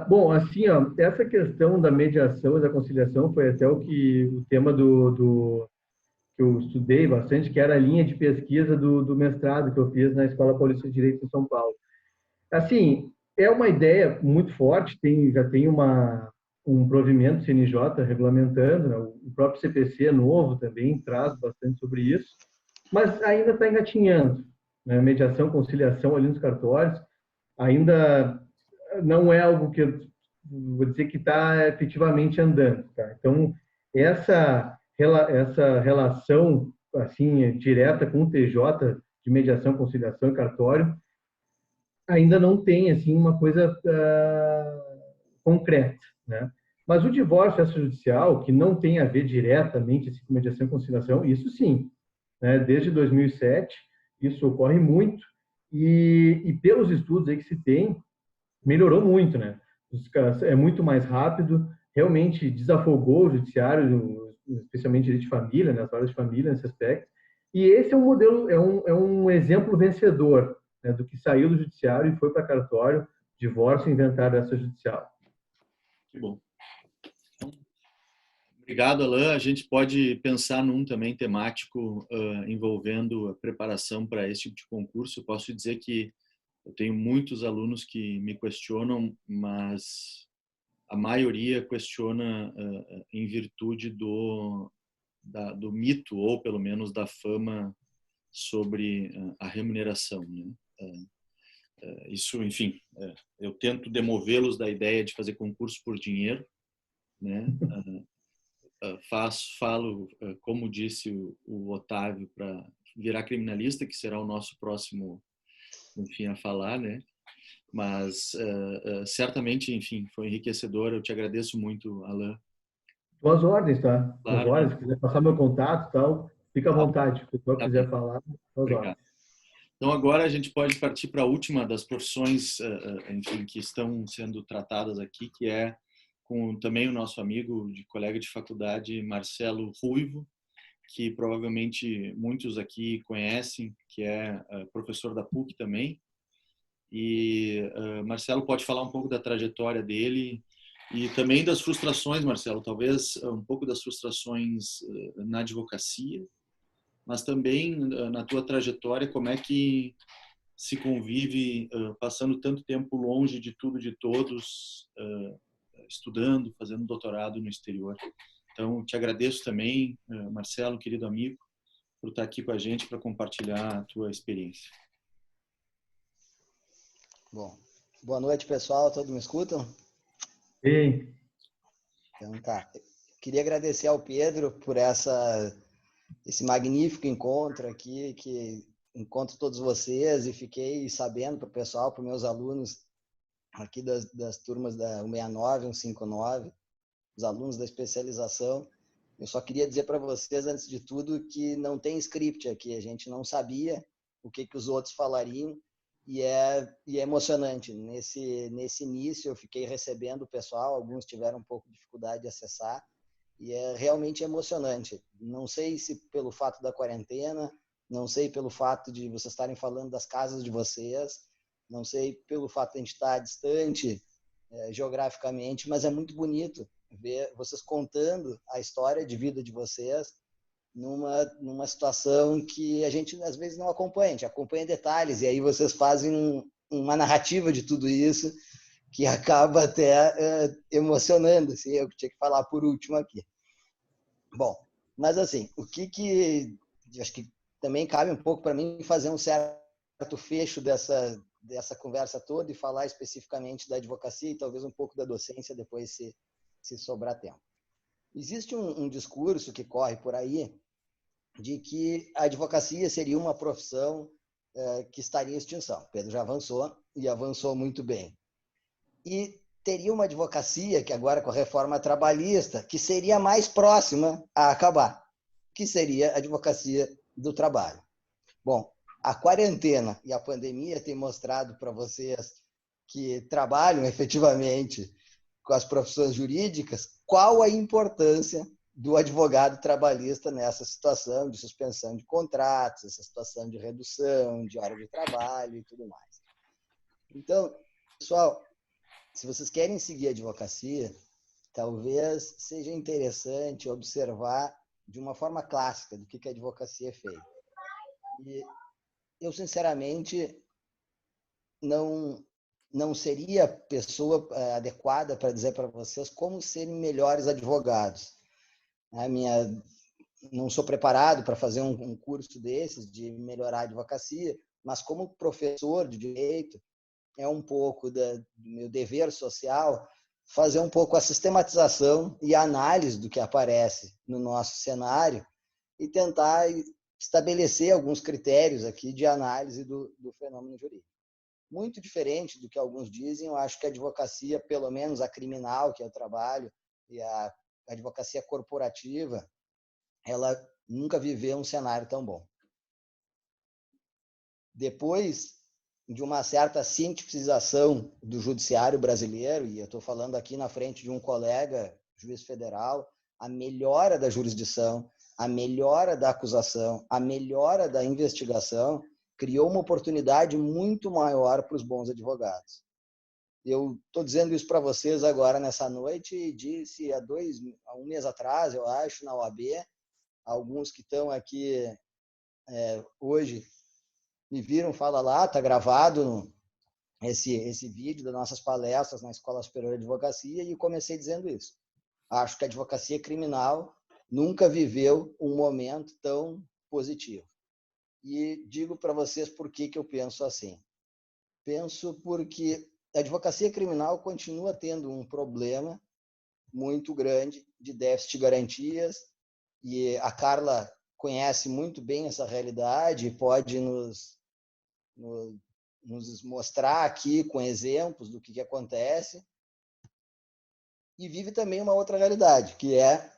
Bom, assim, ó, essa questão da mediação e da conciliação foi até o tema que eu estudei bastante, que era a linha de pesquisa do mestrado que eu fiz na Escola Paulista de Direito em São Paulo. Assim, é uma ideia muito forte, já tem um provimento CNJ regulamentando, né? O próprio CPC novo também traz bastante sobre isso, mas ainda está engatinhando, né? Mediação, conciliação ali nos cartórios, ainda não é algo que eu vou dizer que está efetivamente andando. Tá? Então, essa relação assim direta com o TJ de mediação, conciliação e cartório ainda não tem assim uma coisa concreta, né? Mas o divórcio extrajudicial, que não tem a ver diretamente assim, com mediação e conciliação, isso sim, né? Desde 2007, isso ocorre muito e pelos estudos aí que se tem, melhorou muito, né? É muito mais rápido, realmente desafogou o judiciário, especialmente direito de família, né? As varas de família nesse aspecto. E esse é um modelo, é um exemplo vencedor, né? Do que saiu do judiciário e foi para cartório, divórcio e inventário extrajudicial. Que bom. Então, obrigado, Alain. A gente pode pensar num também temático envolvendo a preparação para esse tipo de concurso. Eu posso dizer que eu tenho muitos alunos que me questionam, mas a maioria questiona em virtude do mito, ou pelo menos da fama sobre a remuneração, né? Isso, enfim, eu tento demovê-los da ideia de fazer concurso por dinheiro, né? Falo, como disse o Otávio, para virar criminalista, que será o nosso próximo, enfim, a falar, né? Mas certamente, enfim, foi enriquecedor. Eu te agradeço muito, Alain. Tuas ordens, tá? Tuas Claro, ordens, se quiser passar meu contato e tal, fica à vontade. Se o pessoal tá bem. quiser falar, tuas Obrigado. ordens. Então agora a gente pode partir para a última das profissões, enfim, que estão sendo tratadas aqui, que é com também o nosso amigo, colega de faculdade, Marcelo Ruivo, que provavelmente muitos aqui conhecem, que é professor da PUC também. E Marcelo pode falar um pouco da trajetória dele e também das frustrações, Marcelo, talvez um pouco das frustrações na advocacia, mas também na tua trajetória, como é que se convive passando tanto tempo longe de tudo, de todos, estudando, fazendo doutorado no exterior. Então, te agradeço também, Marcelo, querido amigo, por estar aqui com a gente para compartilhar a tua experiência. Bom, boa noite, pessoal. Todos me escutam? Sim. Então, tá. Queria agradecer ao Pedro por esse magnífico encontro aqui, que encontro todos vocês e fiquei sabendo para o pessoal, para os meus alunos aqui das turmas da 169, 159, os alunos da especialização. Eu só queria dizer para vocês, antes de tudo, que não tem script aqui. A gente não sabia o que os outros falariam e é emocionante. Nesse início, eu fiquei recebendo o pessoal, alguns tiveram um pouco de dificuldade de acessar e é realmente emocionante. Não sei se pelo fato da quarentena, não sei pelo fato de vocês estarem falando das casas de vocês, Não sei pelo fato de a gente estar distante geograficamente, mas é muito bonito ver vocês contando a história de vida de vocês numa situação que a gente às vezes não acompanha, a gente acompanha detalhes, e aí vocês fazem uma narrativa de tudo isso que acaba até emocionando, assim, eu tinha que falar por último aqui. Bom, mas assim, o que acho que também cabe um pouco para mim fazer um certo fecho dessa conversa toda e falar especificamente da advocacia e talvez um pouco da docência depois se sobrar tempo. Existe um discurso que corre por aí de que a advocacia seria uma profissão que estaria em extinção. Pedro já avançou e avançou muito bem. E teria uma advocacia que agora com a reforma trabalhista que seria mais próxima a acabar, que seria a advocacia do trabalho. Bom, a quarentena e a pandemia têm mostrado para vocês que trabalham efetivamente com as profissões jurídicas qual a importância do advogado trabalhista nessa situação de suspensão de contratos, essa situação de redução de hora de trabalho e tudo mais. Então, pessoal, se vocês querem seguir a advocacia, talvez seja interessante observar de uma forma clássica do que a advocacia é feita. E eu, sinceramente, não seria a pessoa adequada para dizer para vocês como serem melhores advogados. Não sou preparado para fazer um curso desses de melhorar a advocacia, mas como professor de direito, é um pouco do meu dever social fazer um pouco a sistematização e a análise do que aparece no nosso cenário e tentar estabelecer alguns critérios aqui de análise do fenômeno jurídico. Muito diferente do que alguns dizem, eu acho que a advocacia, pelo menos a criminal, que eu trabalho, e a advocacia corporativa, ela nunca viveu um cenário tão bom. Depois de uma certa sintetização do judiciário brasileiro, e eu estou falando aqui na frente de um colega, juiz federal, a melhora da jurisdição, a melhora da acusação, a melhora da investigação, criou uma oportunidade muito maior para os bons advogados. Eu estou dizendo isso para vocês agora nessa noite e disse há um mês atrás, eu acho, na OAB, alguns que estão aqui hoje me viram, fala lá, está gravado esse vídeo das nossas palestras na Escola Superior de Advocacia e comecei dizendo isso. Acho que a advocacia criminal nunca viveu um momento tão positivo. E digo para vocês por que eu penso assim. Penso porque a advocacia criminal continua tendo um problema muito grande de déficit de garantias e a Carla conhece muito bem essa realidade e pode nos mostrar aqui com exemplos do que acontece. E vive também uma outra realidade, que é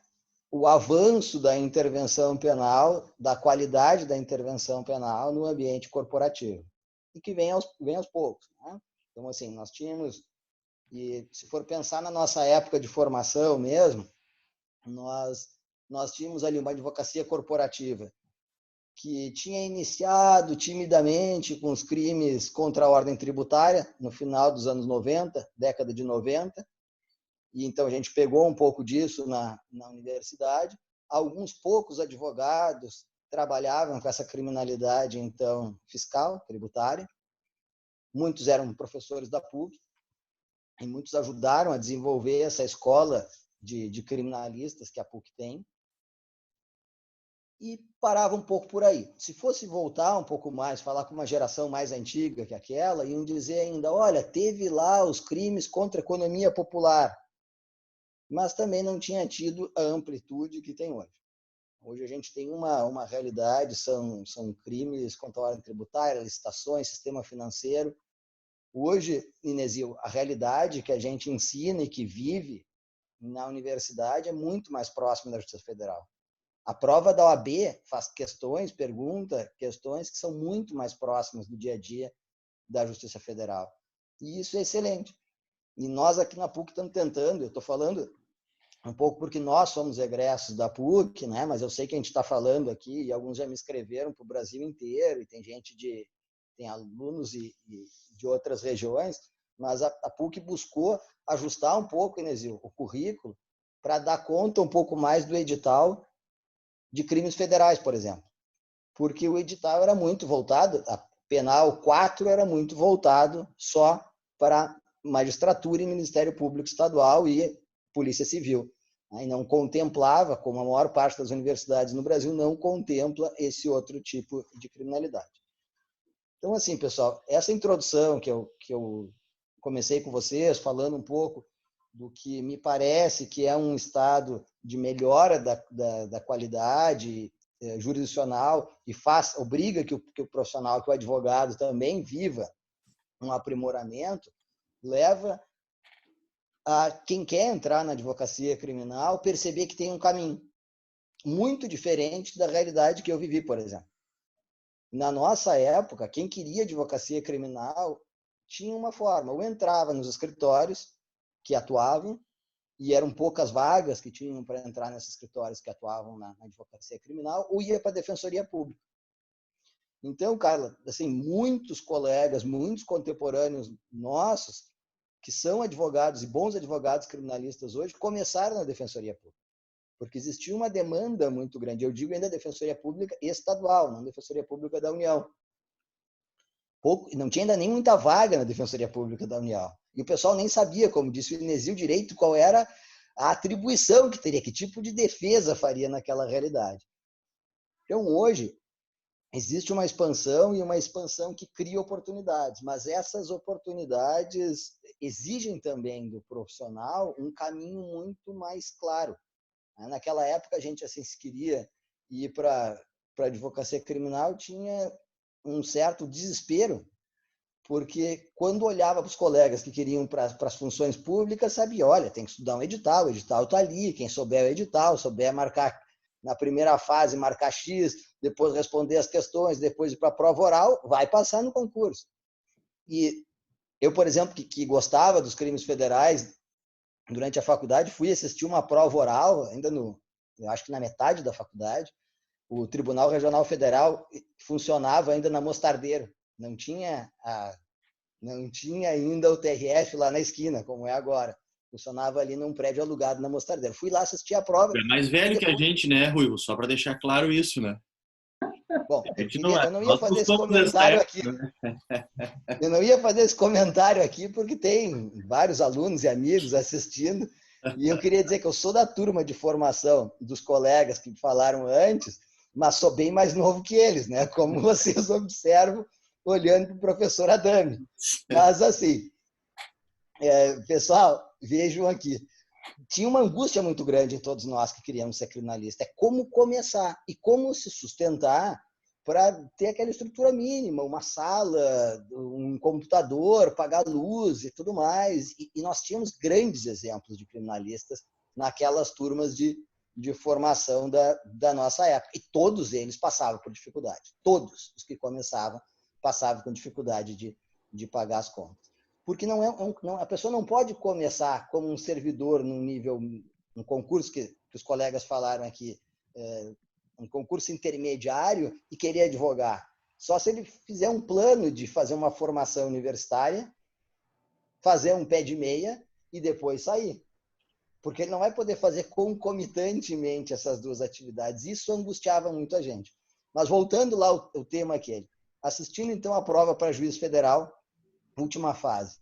o avanço da intervenção penal, da qualidade da intervenção penal no ambiente corporativo, e que vem aos poucos. Né? Então, assim, nós tínhamos, e se for pensar na nossa época de formação mesmo, nós tínhamos ali uma advocacia corporativa que tinha iniciado timidamente com os crimes contra a ordem tributária no final dos anos 90, década de 90, e então a gente pegou um pouco disso na universidade. Alguns poucos advogados trabalhavam com essa criminalidade, então, fiscal, tributária. Muitos eram professores da PUC e muitos ajudaram a desenvolver essa escola de criminalistas que a PUC tem. E parava um pouco por aí. Se fosse voltar um pouco mais, falar com uma geração mais antiga que aquela, iam dizer ainda, olha, teve lá os crimes contra a economia popular, mas também não tinha tido a amplitude que tem hoje. Hoje a gente tem uma realidade, são crimes contra a ordem tributária, licitações, sistema financeiro. Hoje, Inesio, a realidade que a gente ensina e que vive na universidade é muito mais próxima da Justiça Federal. A prova da OAB faz pergunta questões que são muito mais próximas do dia a dia da Justiça Federal. E isso é excelente. E nós aqui na PUC estamos tentando, eu estou falando um pouco porque nós somos egressos da PUC, né? Mas eu sei que a gente está falando aqui, e alguns já me escreveram para o Brasil inteiro, e tem gente de tem alunos de outras regiões, mas a PUC buscou ajustar um pouco, Inesio, o currículo para dar conta um pouco mais do edital de crimes federais, por exemplo. Porque o edital era muito voltado, a penal 4 era muito voltado só para magistratura e Ministério Público Estadual e Polícia Civil. E não contemplava, como a maior parte das universidades no Brasil, não contempla esse outro tipo de criminalidade. Então, assim, pessoal, essa introdução que eu comecei com vocês, falando um pouco do que me parece que é um estado de melhora da qualidade jurisdicional e obriga que o profissional, que o advogado também viva um aprimoramento, leva a quem quer entrar na advocacia criminal perceber que tem um caminho muito diferente da realidade que eu vivi, por exemplo. Na nossa época, quem queria advocacia criminal tinha uma forma, ou entrava nos escritórios que atuavam, e eram poucas vagas que tinham para entrar nesses escritórios que atuavam na advocacia criminal, ou ia para a Defensoria Pública. Então, Carla, assim, muitos colegas, muitos contemporâneos nossos, que são advogados e bons advogados criminalistas hoje, começaram na Defensoria Pública, porque existia uma demanda muito grande. Eu digo ainda Defensoria Pública estadual, não Defensoria Pública da União. Não tinha ainda nem muita vaga na Defensoria Pública da União. E o pessoal nem sabia, como disse o Inesio, direito qual era a atribuição que teria, que tipo de defesa faria naquela realidade. Então, hoje, existe uma expansão e uma expansão que cria oportunidades, mas essas oportunidades exigem também do profissional um caminho muito mais claro. Naquela época, a gente, assim, se queria ir para a advocacia criminal, tinha um certo desespero, porque quando olhava para os colegas que queriam para as funções públicas, sabia, olha, tem que estudar um edital, o edital está ali, quem souber o edital, souber marcar na primeira fase, marcar X, depois responder as questões, depois ir para a prova oral, vai passar no concurso. E eu, por exemplo, que gostava dos crimes federais, durante a faculdade, fui assistir uma prova oral, ainda eu acho que na metade da faculdade. O Tribunal Regional Federal funcionava ainda na Mostardeiro. Não tinha ainda o TRF lá na esquina, como é agora. Funcionava ali num prédio alugado na Mostardeiro. Fui lá assistir a prova. É mais velho que a gente, né, Ruivo? Só para deixar claro isso, né? Bom, eu não ia fazer esse comentário aqui. Eu não ia fazer esse comentário aqui porque tem vários alunos e amigos assistindo. E eu queria dizer que eu sou da turma de formação dos colegas que falaram antes, mas sou bem mais novo que eles, né? Como vocês observam, olhando para o professor Adame. Mas, assim, pessoal, vejam aqui. Tinha uma angústia muito grande em todos nós que queríamos ser criminalistas. É como começar e como se sustentar para ter aquela estrutura mínima, uma sala, um computador, pagar luz e tudo mais. E nós tínhamos grandes exemplos de criminalistas naquelas turmas de formação da nossa época. E todos eles passavam por dificuldade. Todos os que começavam passavam com dificuldade de pagar as contas. Porque a pessoa não pode começar como um servidor num nível, um concurso que os colegas falaram aqui, um concurso intermediário e querer advogar. Só se ele fizer um plano de fazer uma formação universitária, fazer um pé de meia e depois sair. Porque ele não vai poder fazer concomitantemente essas duas atividades. Isso angustiava muito a gente. Mas voltando lá o tema aquele. Assistindo, então, a prova para juiz federal, última fase.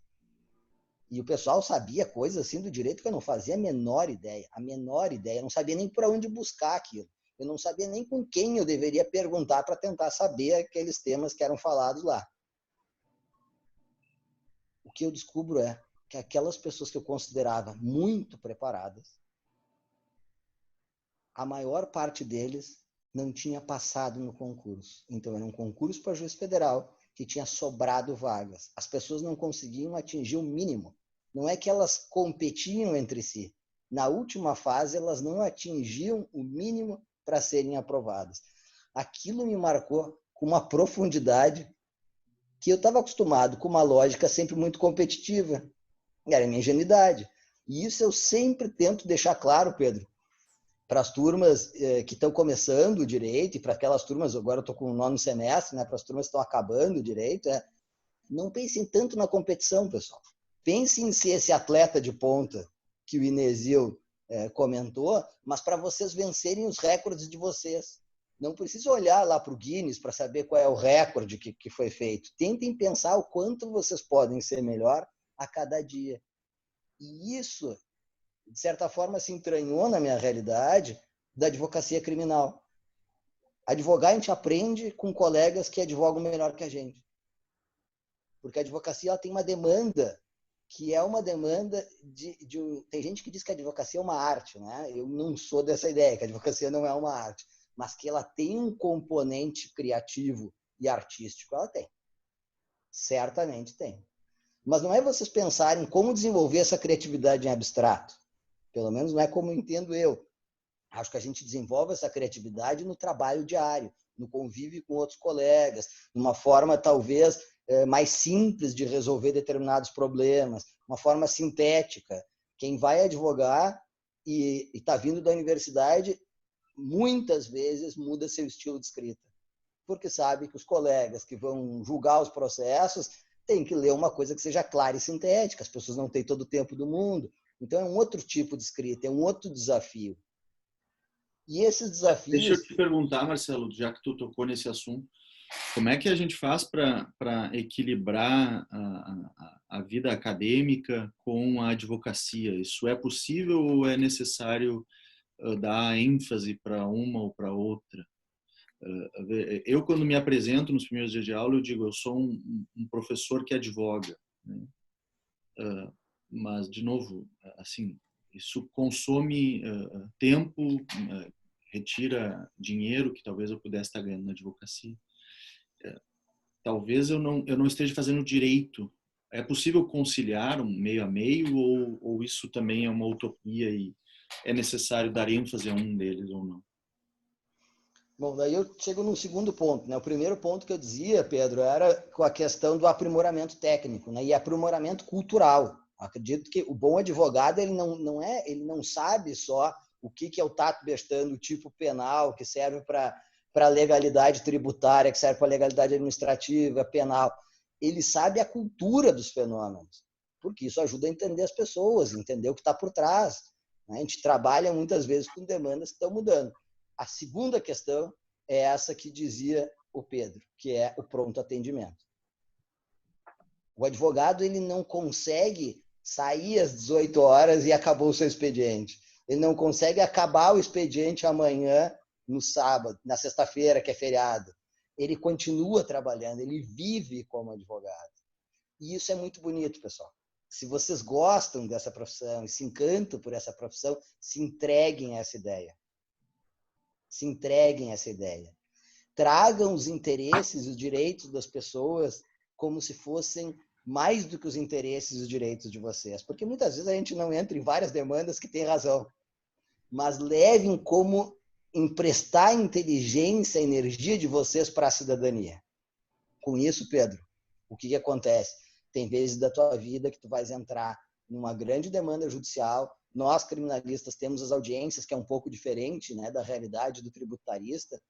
E o pessoal sabia coisas assim do direito que eu não fazia a menor ideia. Eu não sabia nem por onde buscar aquilo. Eu não sabia nem com quem eu deveria perguntar para tentar saber aqueles temas que eram falados lá. O que eu descubro é que aquelas pessoas que eu considerava muito preparadas, a maior parte deles não tinha passado no concurso. Então, era um concurso para juiz federal que tinha sobrado vagas. As pessoas não conseguiam atingir o mínimo. Não é que elas competiam entre si. Na última fase, elas não atingiam o mínimo para serem aprovadas. Aquilo me marcou com uma profundidade que eu estava acostumado com uma lógica sempre muito competitiva. Era a minha ingenuidade. E isso eu sempre tento deixar claro, Pedro, para as turmas que estão começando o direito, e para aquelas turmas, agora eu estou com o 9º semestre, né, para as turmas que estão acabando o direito, não pensem tanto na competição, pessoal. Pensem em ser esse atleta de ponta que o Inesio comentou, mas para vocês vencerem os recordes de vocês. Não precisa olhar lá para o Guinness para saber qual é o recorde que foi feito. Tentem pensar o quanto vocês podem ser melhor a cada dia. E isso, de certa forma, se entranhou na minha realidade da advocacia criminal. Advogar, a gente aprende com colegas que advogam melhor que a gente. Porque a advocacia ela tem uma demanda, que é uma demanda Tem gente que diz que a advocacia é uma arte, né? Eu não sou dessa ideia, que a advocacia não é uma arte, mas que ela tem um componente criativo e artístico, ela tem. Certamente tem. Mas não é vocês pensarem como desenvolver essa criatividade em abstrato. Pelo menos não é como entendo eu. Acho que a gente desenvolve essa criatividade no trabalho diário, no convívio com outros colegas, numa forma talvez mais simples de resolver determinados problemas, uma forma sintética. Quem vai advogar e está vindo da universidade, muitas vezes muda seu estilo de escrita, porque sabe que os colegas que vão julgar os processos têm que ler uma coisa que seja clara e sintética, as pessoas não têm todo o tempo do mundo. Então é um outro tipo de escrita, é um outro desafio. E esses desafios... Deixa eu te perguntar, Marcelo, já que tu tocou nesse assunto, como é que a gente faz para equilibrar a vida acadêmica com a advocacia? Isso é possível ou é necessário dar ênfase para uma ou para outra? Eu, quando me apresento nos primeiros dias de aula, eu digo, eu sou um professor que advoga, né? Mas, de novo, assim, isso consome tempo, retira dinheiro que talvez eu pudesse estar ganhando na advocacia. Talvez eu não esteja fazendo direito. É possível conciliar um meio a meio ou isso também é uma utopia e é necessário dar ênfase a um deles ou não? Bom, daí eu chego no segundo ponto, né? O primeiro ponto que eu dizia, Pedro, era com a questão do aprimoramento técnico, né? E aprimoramento cultural. Acredito que o bom advogado ele não sabe só o que é o tato bestando, o tipo penal que serve para a legalidade tributária, que serve para a legalidade administrativa, penal. Ele sabe a cultura dos fenômenos, porque isso ajuda a entender as pessoas, entender o que está por trás, né? A gente trabalha muitas vezes com demandas que estão mudando. A segunda questão é essa que dizia o Pedro, que é o pronto atendimento. O advogado ele não consegue sair às 18 horas e acabou o seu expediente. Ele não consegue acabar o expediente amanhã, no sábado, na sexta-feira, que é feriado. Ele continua trabalhando, ele vive como advogado. E isso é muito bonito, pessoal. Se vocês gostam dessa profissão e se encantam por essa profissão, se entreguem a essa ideia. Se entreguem a essa ideia. Tragam os interesses e os direitos das pessoas como se fossem mais do que os interesses e os direitos de vocês. Porque muitas vezes a gente não entra em várias demandas que tem razão. Mas levem como emprestar inteligência, energia de vocês para a cidadania. Com isso, Pedro, o que acontece? Tem vezes da tua vida que tu vais entrar numa grande demanda judicial. Nós, criminalistas, temos as audiências, que é um pouco diferente, né, da realidade do tributarista,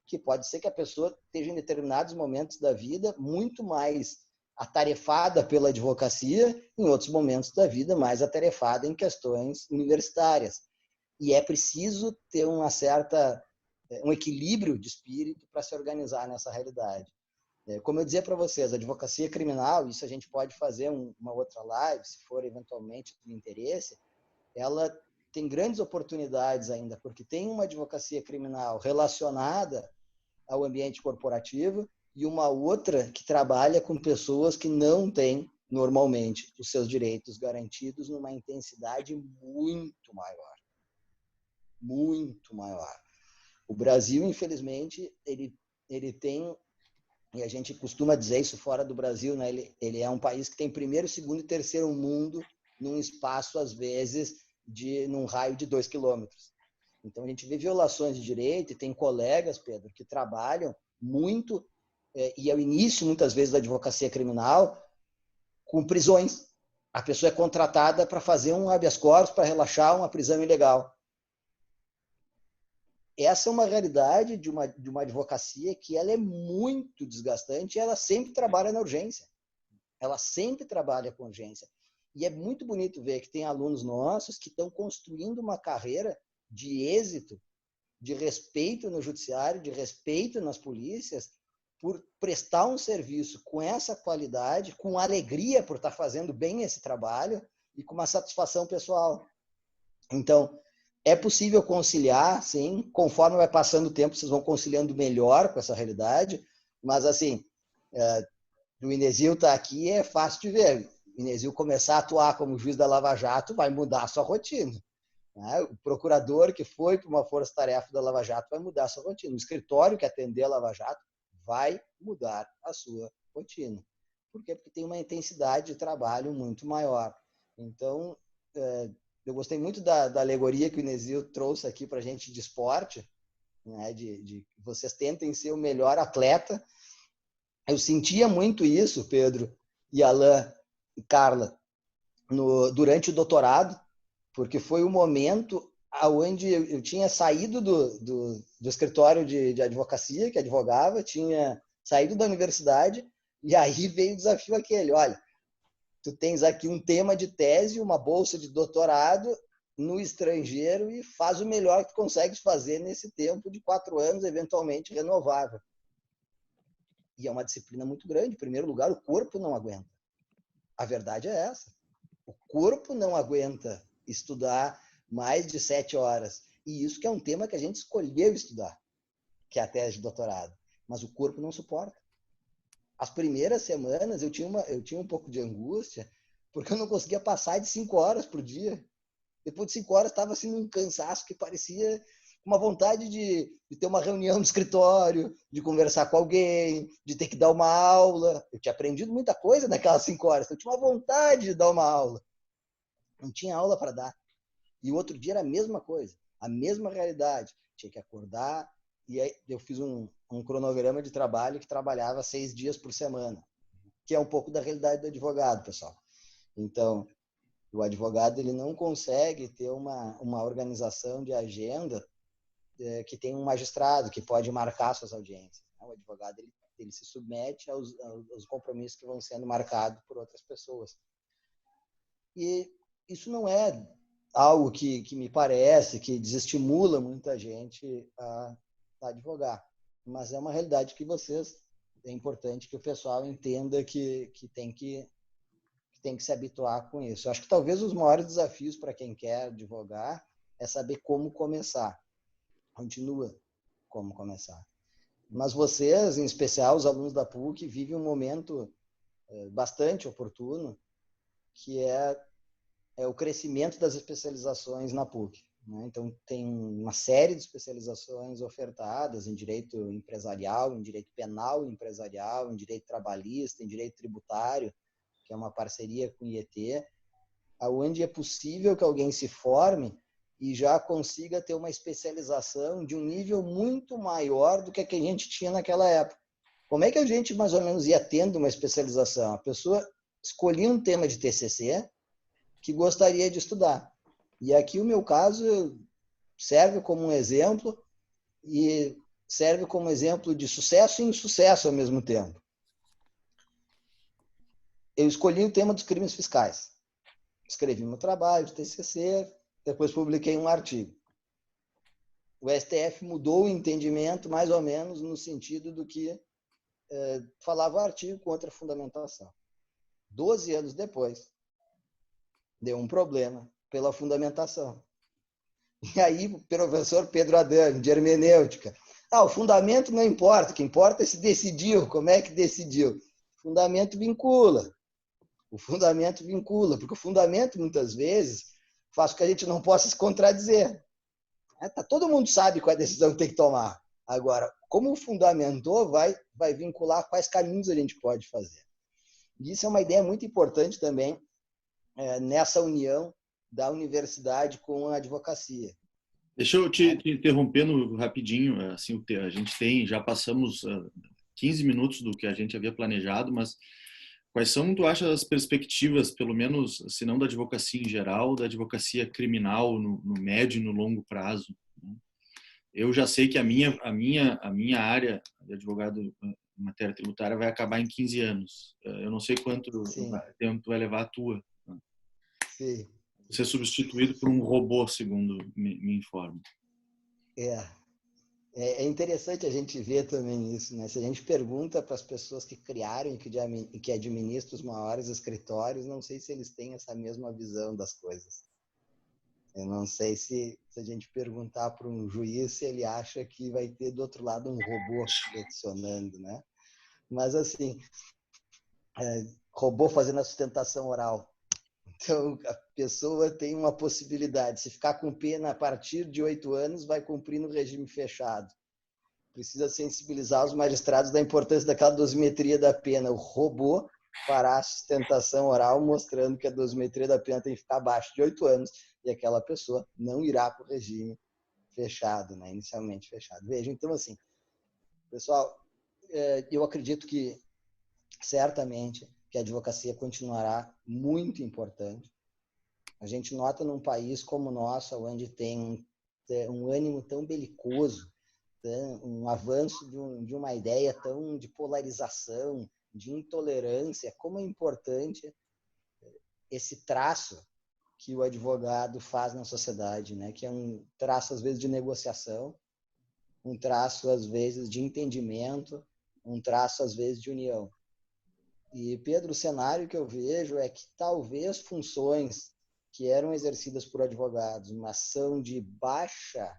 que pode ser que a pessoa esteja em determinados momentos da vida muito mais atarefada pela advocacia, em outros momentos da vida mais atarefada em questões universitárias. E é preciso ter um equilíbrio de espírito para se organizar nessa realidade. Como eu dizia para vocês, a advocacia criminal, isso a gente pode fazer uma outra live, se for eventualmente de interesse, ela tem grandes oportunidades ainda, porque tem uma advocacia criminal relacionada ao ambiente corporativo e uma outra que trabalha com pessoas que não têm, normalmente, os seus direitos garantidos numa intensidade muito maior. Muito maior. O Brasil, infelizmente, ele tem, e a gente costuma dizer isso fora do Brasil, né? Ele é um país que tem primeiro, segundo e terceiro mundo num espaço, às vezes, num raio de 2 quilômetros. Então, a gente vê violações de direito e tem colegas, Pedro, que trabalham muito, e é o início, muitas vezes, da advocacia criminal, com prisões. A pessoa é contratada para fazer um habeas corpus, para relaxar uma prisão ilegal. essa é uma realidade de uma advocacia que ela é muito desgastante e ela sempre trabalha na urgência. Ela sempre trabalha com urgência. E é muito bonito ver que tem alunos nossos que estão construindo uma carreira de êxito, de respeito no judiciário, de respeito nas polícias, por prestar um serviço com essa qualidade, com alegria por estar fazendo bem esse trabalho e com uma satisfação pessoal. Então, é possível conciliar, sim, conforme vai passando o tempo, vocês vão conciliando melhor com essa realidade, mas assim, o Inesio está aqui, é fácil de ver. O Inesio começar a atuar como juiz da Lava Jato vai mudar a sua rotina. Né? O procurador que foi para uma força-tarefa da Lava Jato vai mudar a sua rotina. O escritório que atender a Lava Jato vai mudar a sua rotina. Por quê? Porque tem uma intensidade de trabalho muito maior. Então, eu gostei muito da alegoria que o Inesio trouxe aqui para a gente de esporte, né? de vocês tentem ser o melhor atleta. Eu sentia muito isso, Pedro e Alain e Carla, durante o doutorado, porque foi o momento onde eu tinha saído do escritório de advocacia, que advogava, tinha saído da universidade, e aí veio o desafio aquele, olha, tu tens aqui um tema de tese, uma bolsa de doutorado no estrangeiro e faz o melhor que tu consegues fazer nesse tempo de 4 anos, eventualmente renovável. E é uma disciplina muito grande. Em primeiro lugar, o corpo não aguenta. A verdade é essa. O corpo não aguenta estudar mais de 7 horas. E isso que é um tema que a gente escolheu estudar, que é a tese de doutorado. Mas o corpo não suporta. As primeiras semanas eu tinha um pouco de angústia, porque eu não conseguia passar de 5 horas por dia. Depois de 5 horas estava assim num cansaço que parecia uma vontade de ter uma reunião no escritório, de conversar com alguém, de ter que dar uma aula. Eu tinha aprendido muita coisa naquelas 5 horas, então eu tinha uma vontade de dar uma aula. Não tinha aula para dar. E o outro dia era a mesma coisa, a mesma realidade. Tinha que acordar, e aí eu fiz um cronograma de trabalho que trabalhava 6 dias por semana, que é um pouco da realidade do advogado, pessoal. Então, o advogado ele não consegue ter uma organização de agenda que tem um magistrado que pode marcar suas audiências. O advogado ele se submete aos compromissos que vão sendo marcados por outras pessoas. E isso não é algo que me parece que desestimula muita gente a advogar, mas é uma realidade que é importante que o pessoal entenda que tem que se habituar com isso. Eu acho que talvez os maiores desafios para quem quer advogar é saber como começar. Continua como começar. Mas vocês, em especial os alunos da PUC, vivem um momento bastante oportuno, que é o crescimento das especializações na PUC. Né? Então, tem uma série de especializações ofertadas em direito empresarial, em direito penal empresarial, em direito trabalhista, em direito tributário, que é uma parceria com o IET, onde é possível que alguém se forme e já consiga ter uma especialização de um nível muito maior do que a gente tinha naquela época. Como é que a gente mais ou menos ia tendo uma especialização? A pessoa escolhia um tema de TCC que gostaria de estudar. E aqui o meu caso serve como um exemplo e serve como exemplo de sucesso e insucesso ao mesmo tempo. Eu escolhi o tema dos crimes fiscais. Escrevi meu trabalho de TCC, depois publiquei um artigo. O STF mudou o entendimento, mais ou menos, no sentido do que falava o artigo contra a fundamentação. 12 anos depois, deu um problema pela fundamentação. E aí, o professor Pedro Adame, de hermenêutica, o fundamento não importa, o que importa é se decidiu, como é que decidiu. O fundamento vincula. O fundamento vincula, porque o fundamento, muitas vezes, faz com que a gente não possa se contradizer. Todo mundo sabe qual é a decisão que tem que tomar. Agora, como fundamentou, vai vincular quais caminhos a gente pode fazer. E isso é uma ideia muito importante também nessa união da universidade com a advocacia. Deixa eu te interrompendo rapidinho. Assim, a gente já passamos 15 minutos do que a gente havia planejado, mas quais são, tu acha, as perspectivas, pelo menos, se não da advocacia em geral, da advocacia criminal no médio e no longo prazo? Eu já sei que a minha área de advogado em matéria tributária vai acabar em 15 anos. Eu não sei quanto tempo vai levar a tua. Sim. Ser substituído por um robô, segundo me informa. É interessante a gente ver também isso, né? Se a gente pergunta para as pessoas que criaram e que administram os maiores escritórios, não sei se eles têm essa mesma visão das coisas. Eu não sei se a gente perguntar para um juiz se ele acha que vai ter do outro lado um robô peticionando, né? Mas assim, robô fazendo a sustentação oral. Então, a pessoa tem uma possibilidade. Se ficar com pena a partir de 8 anos, vai cumprir no regime fechado. Precisa sensibilizar os magistrados da importância daquela dosimetria da pena. O robô fará a sustentação oral mostrando que a dosimetria da pena tem que ficar abaixo de 8 anos e aquela pessoa não irá para o regime fechado, né? Inicialmente fechado. Veja, então assim, pessoal, eu acredito que certamente que a advocacia continuará muito importante. A gente nota num país como o nosso, onde tem um ânimo tão belicoso, um avanço de uma ideia tão de polarização, de intolerância, como é importante esse traço que o advogado faz na sociedade, né? Que é um traço, às vezes, de negociação, um traço, às vezes, de entendimento, um traço, às vezes, de união. E, Pedro, o cenário que eu vejo é que talvez funções que eram exercidas por advogados, mas são de baixa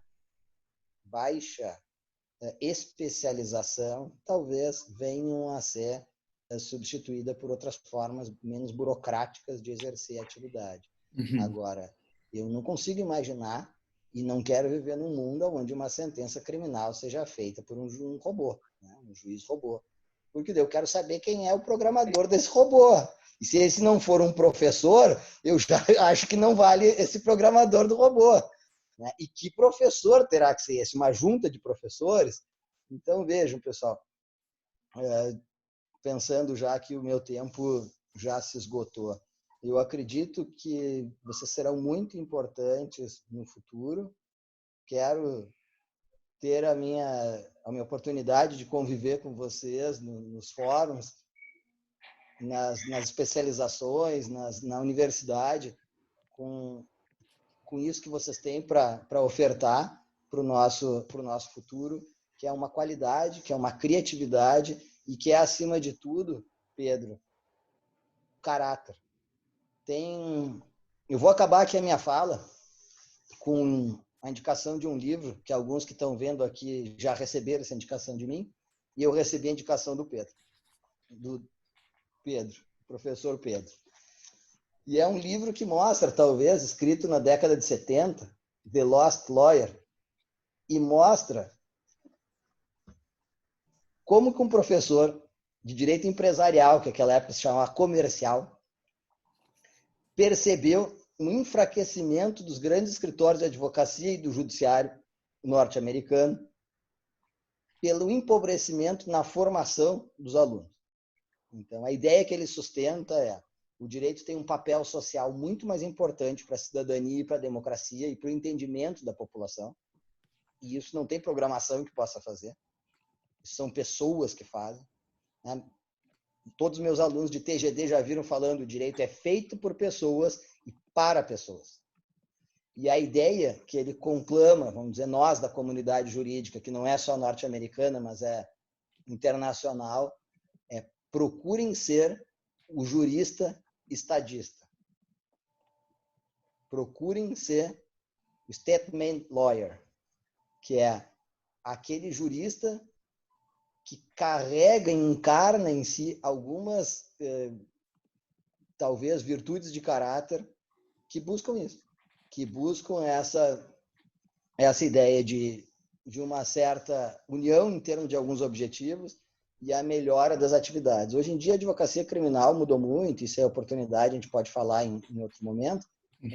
especialização, talvez venham a ser substituídas por outras formas menos burocráticas de exercer a atividade. Agora, eu não consigo imaginar e não quero viver num mundo onde uma sentença criminal seja feita por um robô, né? Um juiz robô. Porque eu quero saber quem é o programador desse robô. E se esse não for um professor, eu já acho que não vale esse programador do robô. Né? E que professor terá que ser esse? Uma junta de professores? Então, vejam, pessoal, pensando já que o meu tempo já se esgotou, eu acredito que vocês serão muito importantes no futuro. Quero ter a minha oportunidade de conviver com vocês nos fóruns, nas especializações, na universidade, com isso que vocês têm para ofertar para o nosso futuro, que é uma qualidade, que é uma criatividade e que é, acima de tudo, Pedro, caráter. Eu vou acabar aqui a minha fala com a indicação de um livro, que alguns que estão vendo aqui já receberam essa indicação de mim, e eu recebi a indicação do professor Pedro. E é um livro que mostra, talvez, escrito na década de 70, The Lost Lawyer, e mostra como que um professor de direito empresarial, que naquela época se chamava comercial, percebeu um enfraquecimento dos grandes escritórios de advocacia e do judiciário norte-americano pelo empobrecimento na formação dos alunos. Então, a ideia que ele sustenta é: o direito tem um papel social muito mais importante para a cidadania e para a democracia e para o entendimento da população. E isso não tem programação que possa fazer. São pessoas que fazem. Né? Todos os meus alunos de TGD já viram falando: o direito é feito por pessoas e para pessoas. E a ideia que ele conclama, vamos dizer, nós da comunidade jurídica, que não é só norte-americana, mas é internacional, é: procurem ser o jurista estadista. Procurem ser o statement lawyer, que é aquele jurista que carrega e encarna em si algumas, talvez, virtudes de caráter que buscam isso, que buscam essa ideia de uma certa união em termos de alguns objetivos e a melhora das atividades. Hoje em dia, a advocacia criminal mudou muito, isso é oportunidade, a gente pode falar em outro momento,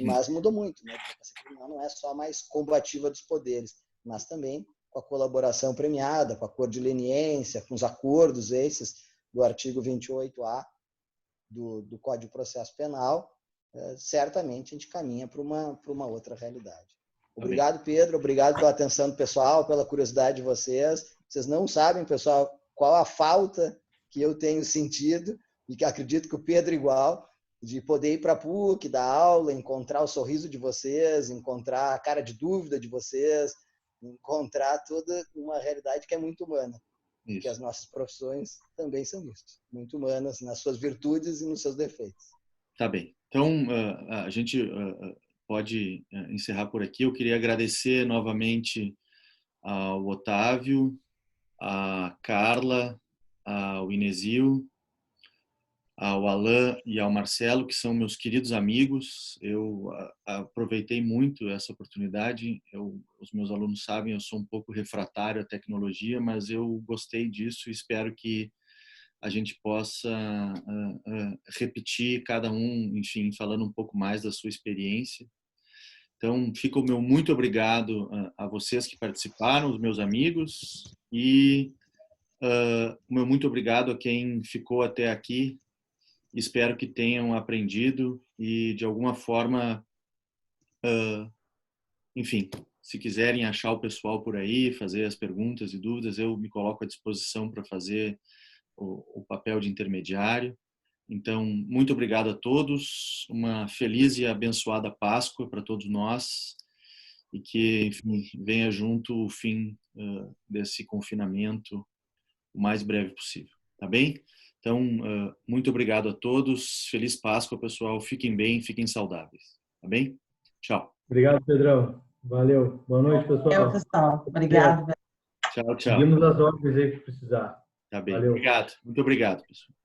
mas mudou muito. Né? A advocacia criminal não é só mais combativa dos poderes, mas também com a colaboração premiada, com a cor de leniência, com os acordos esses do artigo 28A do Código de Processo Penal, certamente a gente caminha para uma outra realidade. Obrigado, Pedro. Obrigado pela atenção do pessoal, pela curiosidade de vocês. Vocês não sabem, pessoal, qual a falta que eu tenho sentido e que acredito que o Pedro igual, de poder ir para a PUC, dar aula, encontrar o sorriso de vocês, encontrar a cara de dúvida de vocês, encontrar toda uma realidade que é muito humana. Que as nossas profissões também são isso, muito humanas nas suas virtudes e nos seus defeitos. Tá bem. Então, a gente pode encerrar por aqui. Eu queria agradecer novamente ao Otávio, à Carla, ao Inesio, ao Alain e ao Marcelo, que são meus queridos amigos. Eu aproveitei muito essa oportunidade. Os meus alunos sabem, eu sou um pouco refratário à tecnologia, mas eu gostei disso e espero que a gente possa repetir cada um, enfim, falando um pouco mais da sua experiência. Então, fica o meu muito obrigado a vocês que participaram, os meus amigos, e o meu muito obrigado a quem ficou até aqui. Espero que tenham aprendido e, de alguma forma, enfim, se quiserem achar o pessoal por aí, fazer as perguntas e dúvidas, eu me coloco à disposição para fazer o papel de intermediário. Então, muito obrigado a todos, uma feliz e abençoada Páscoa para todos nós e que, enfim, venha junto o fim desse confinamento o mais breve possível, tá bem? Então, muito obrigado a todos. Feliz Páscoa, pessoal. Fiquem bem, fiquem saudáveis. Tá bem? Tchau. Obrigado, Pedrão. Valeu. Boa noite, pessoal. Pessoal. Obrigado. Tchau, tchau. Seguimos as ordens aí que precisar. Tá bem. Valeu. Obrigado. Muito obrigado, pessoal.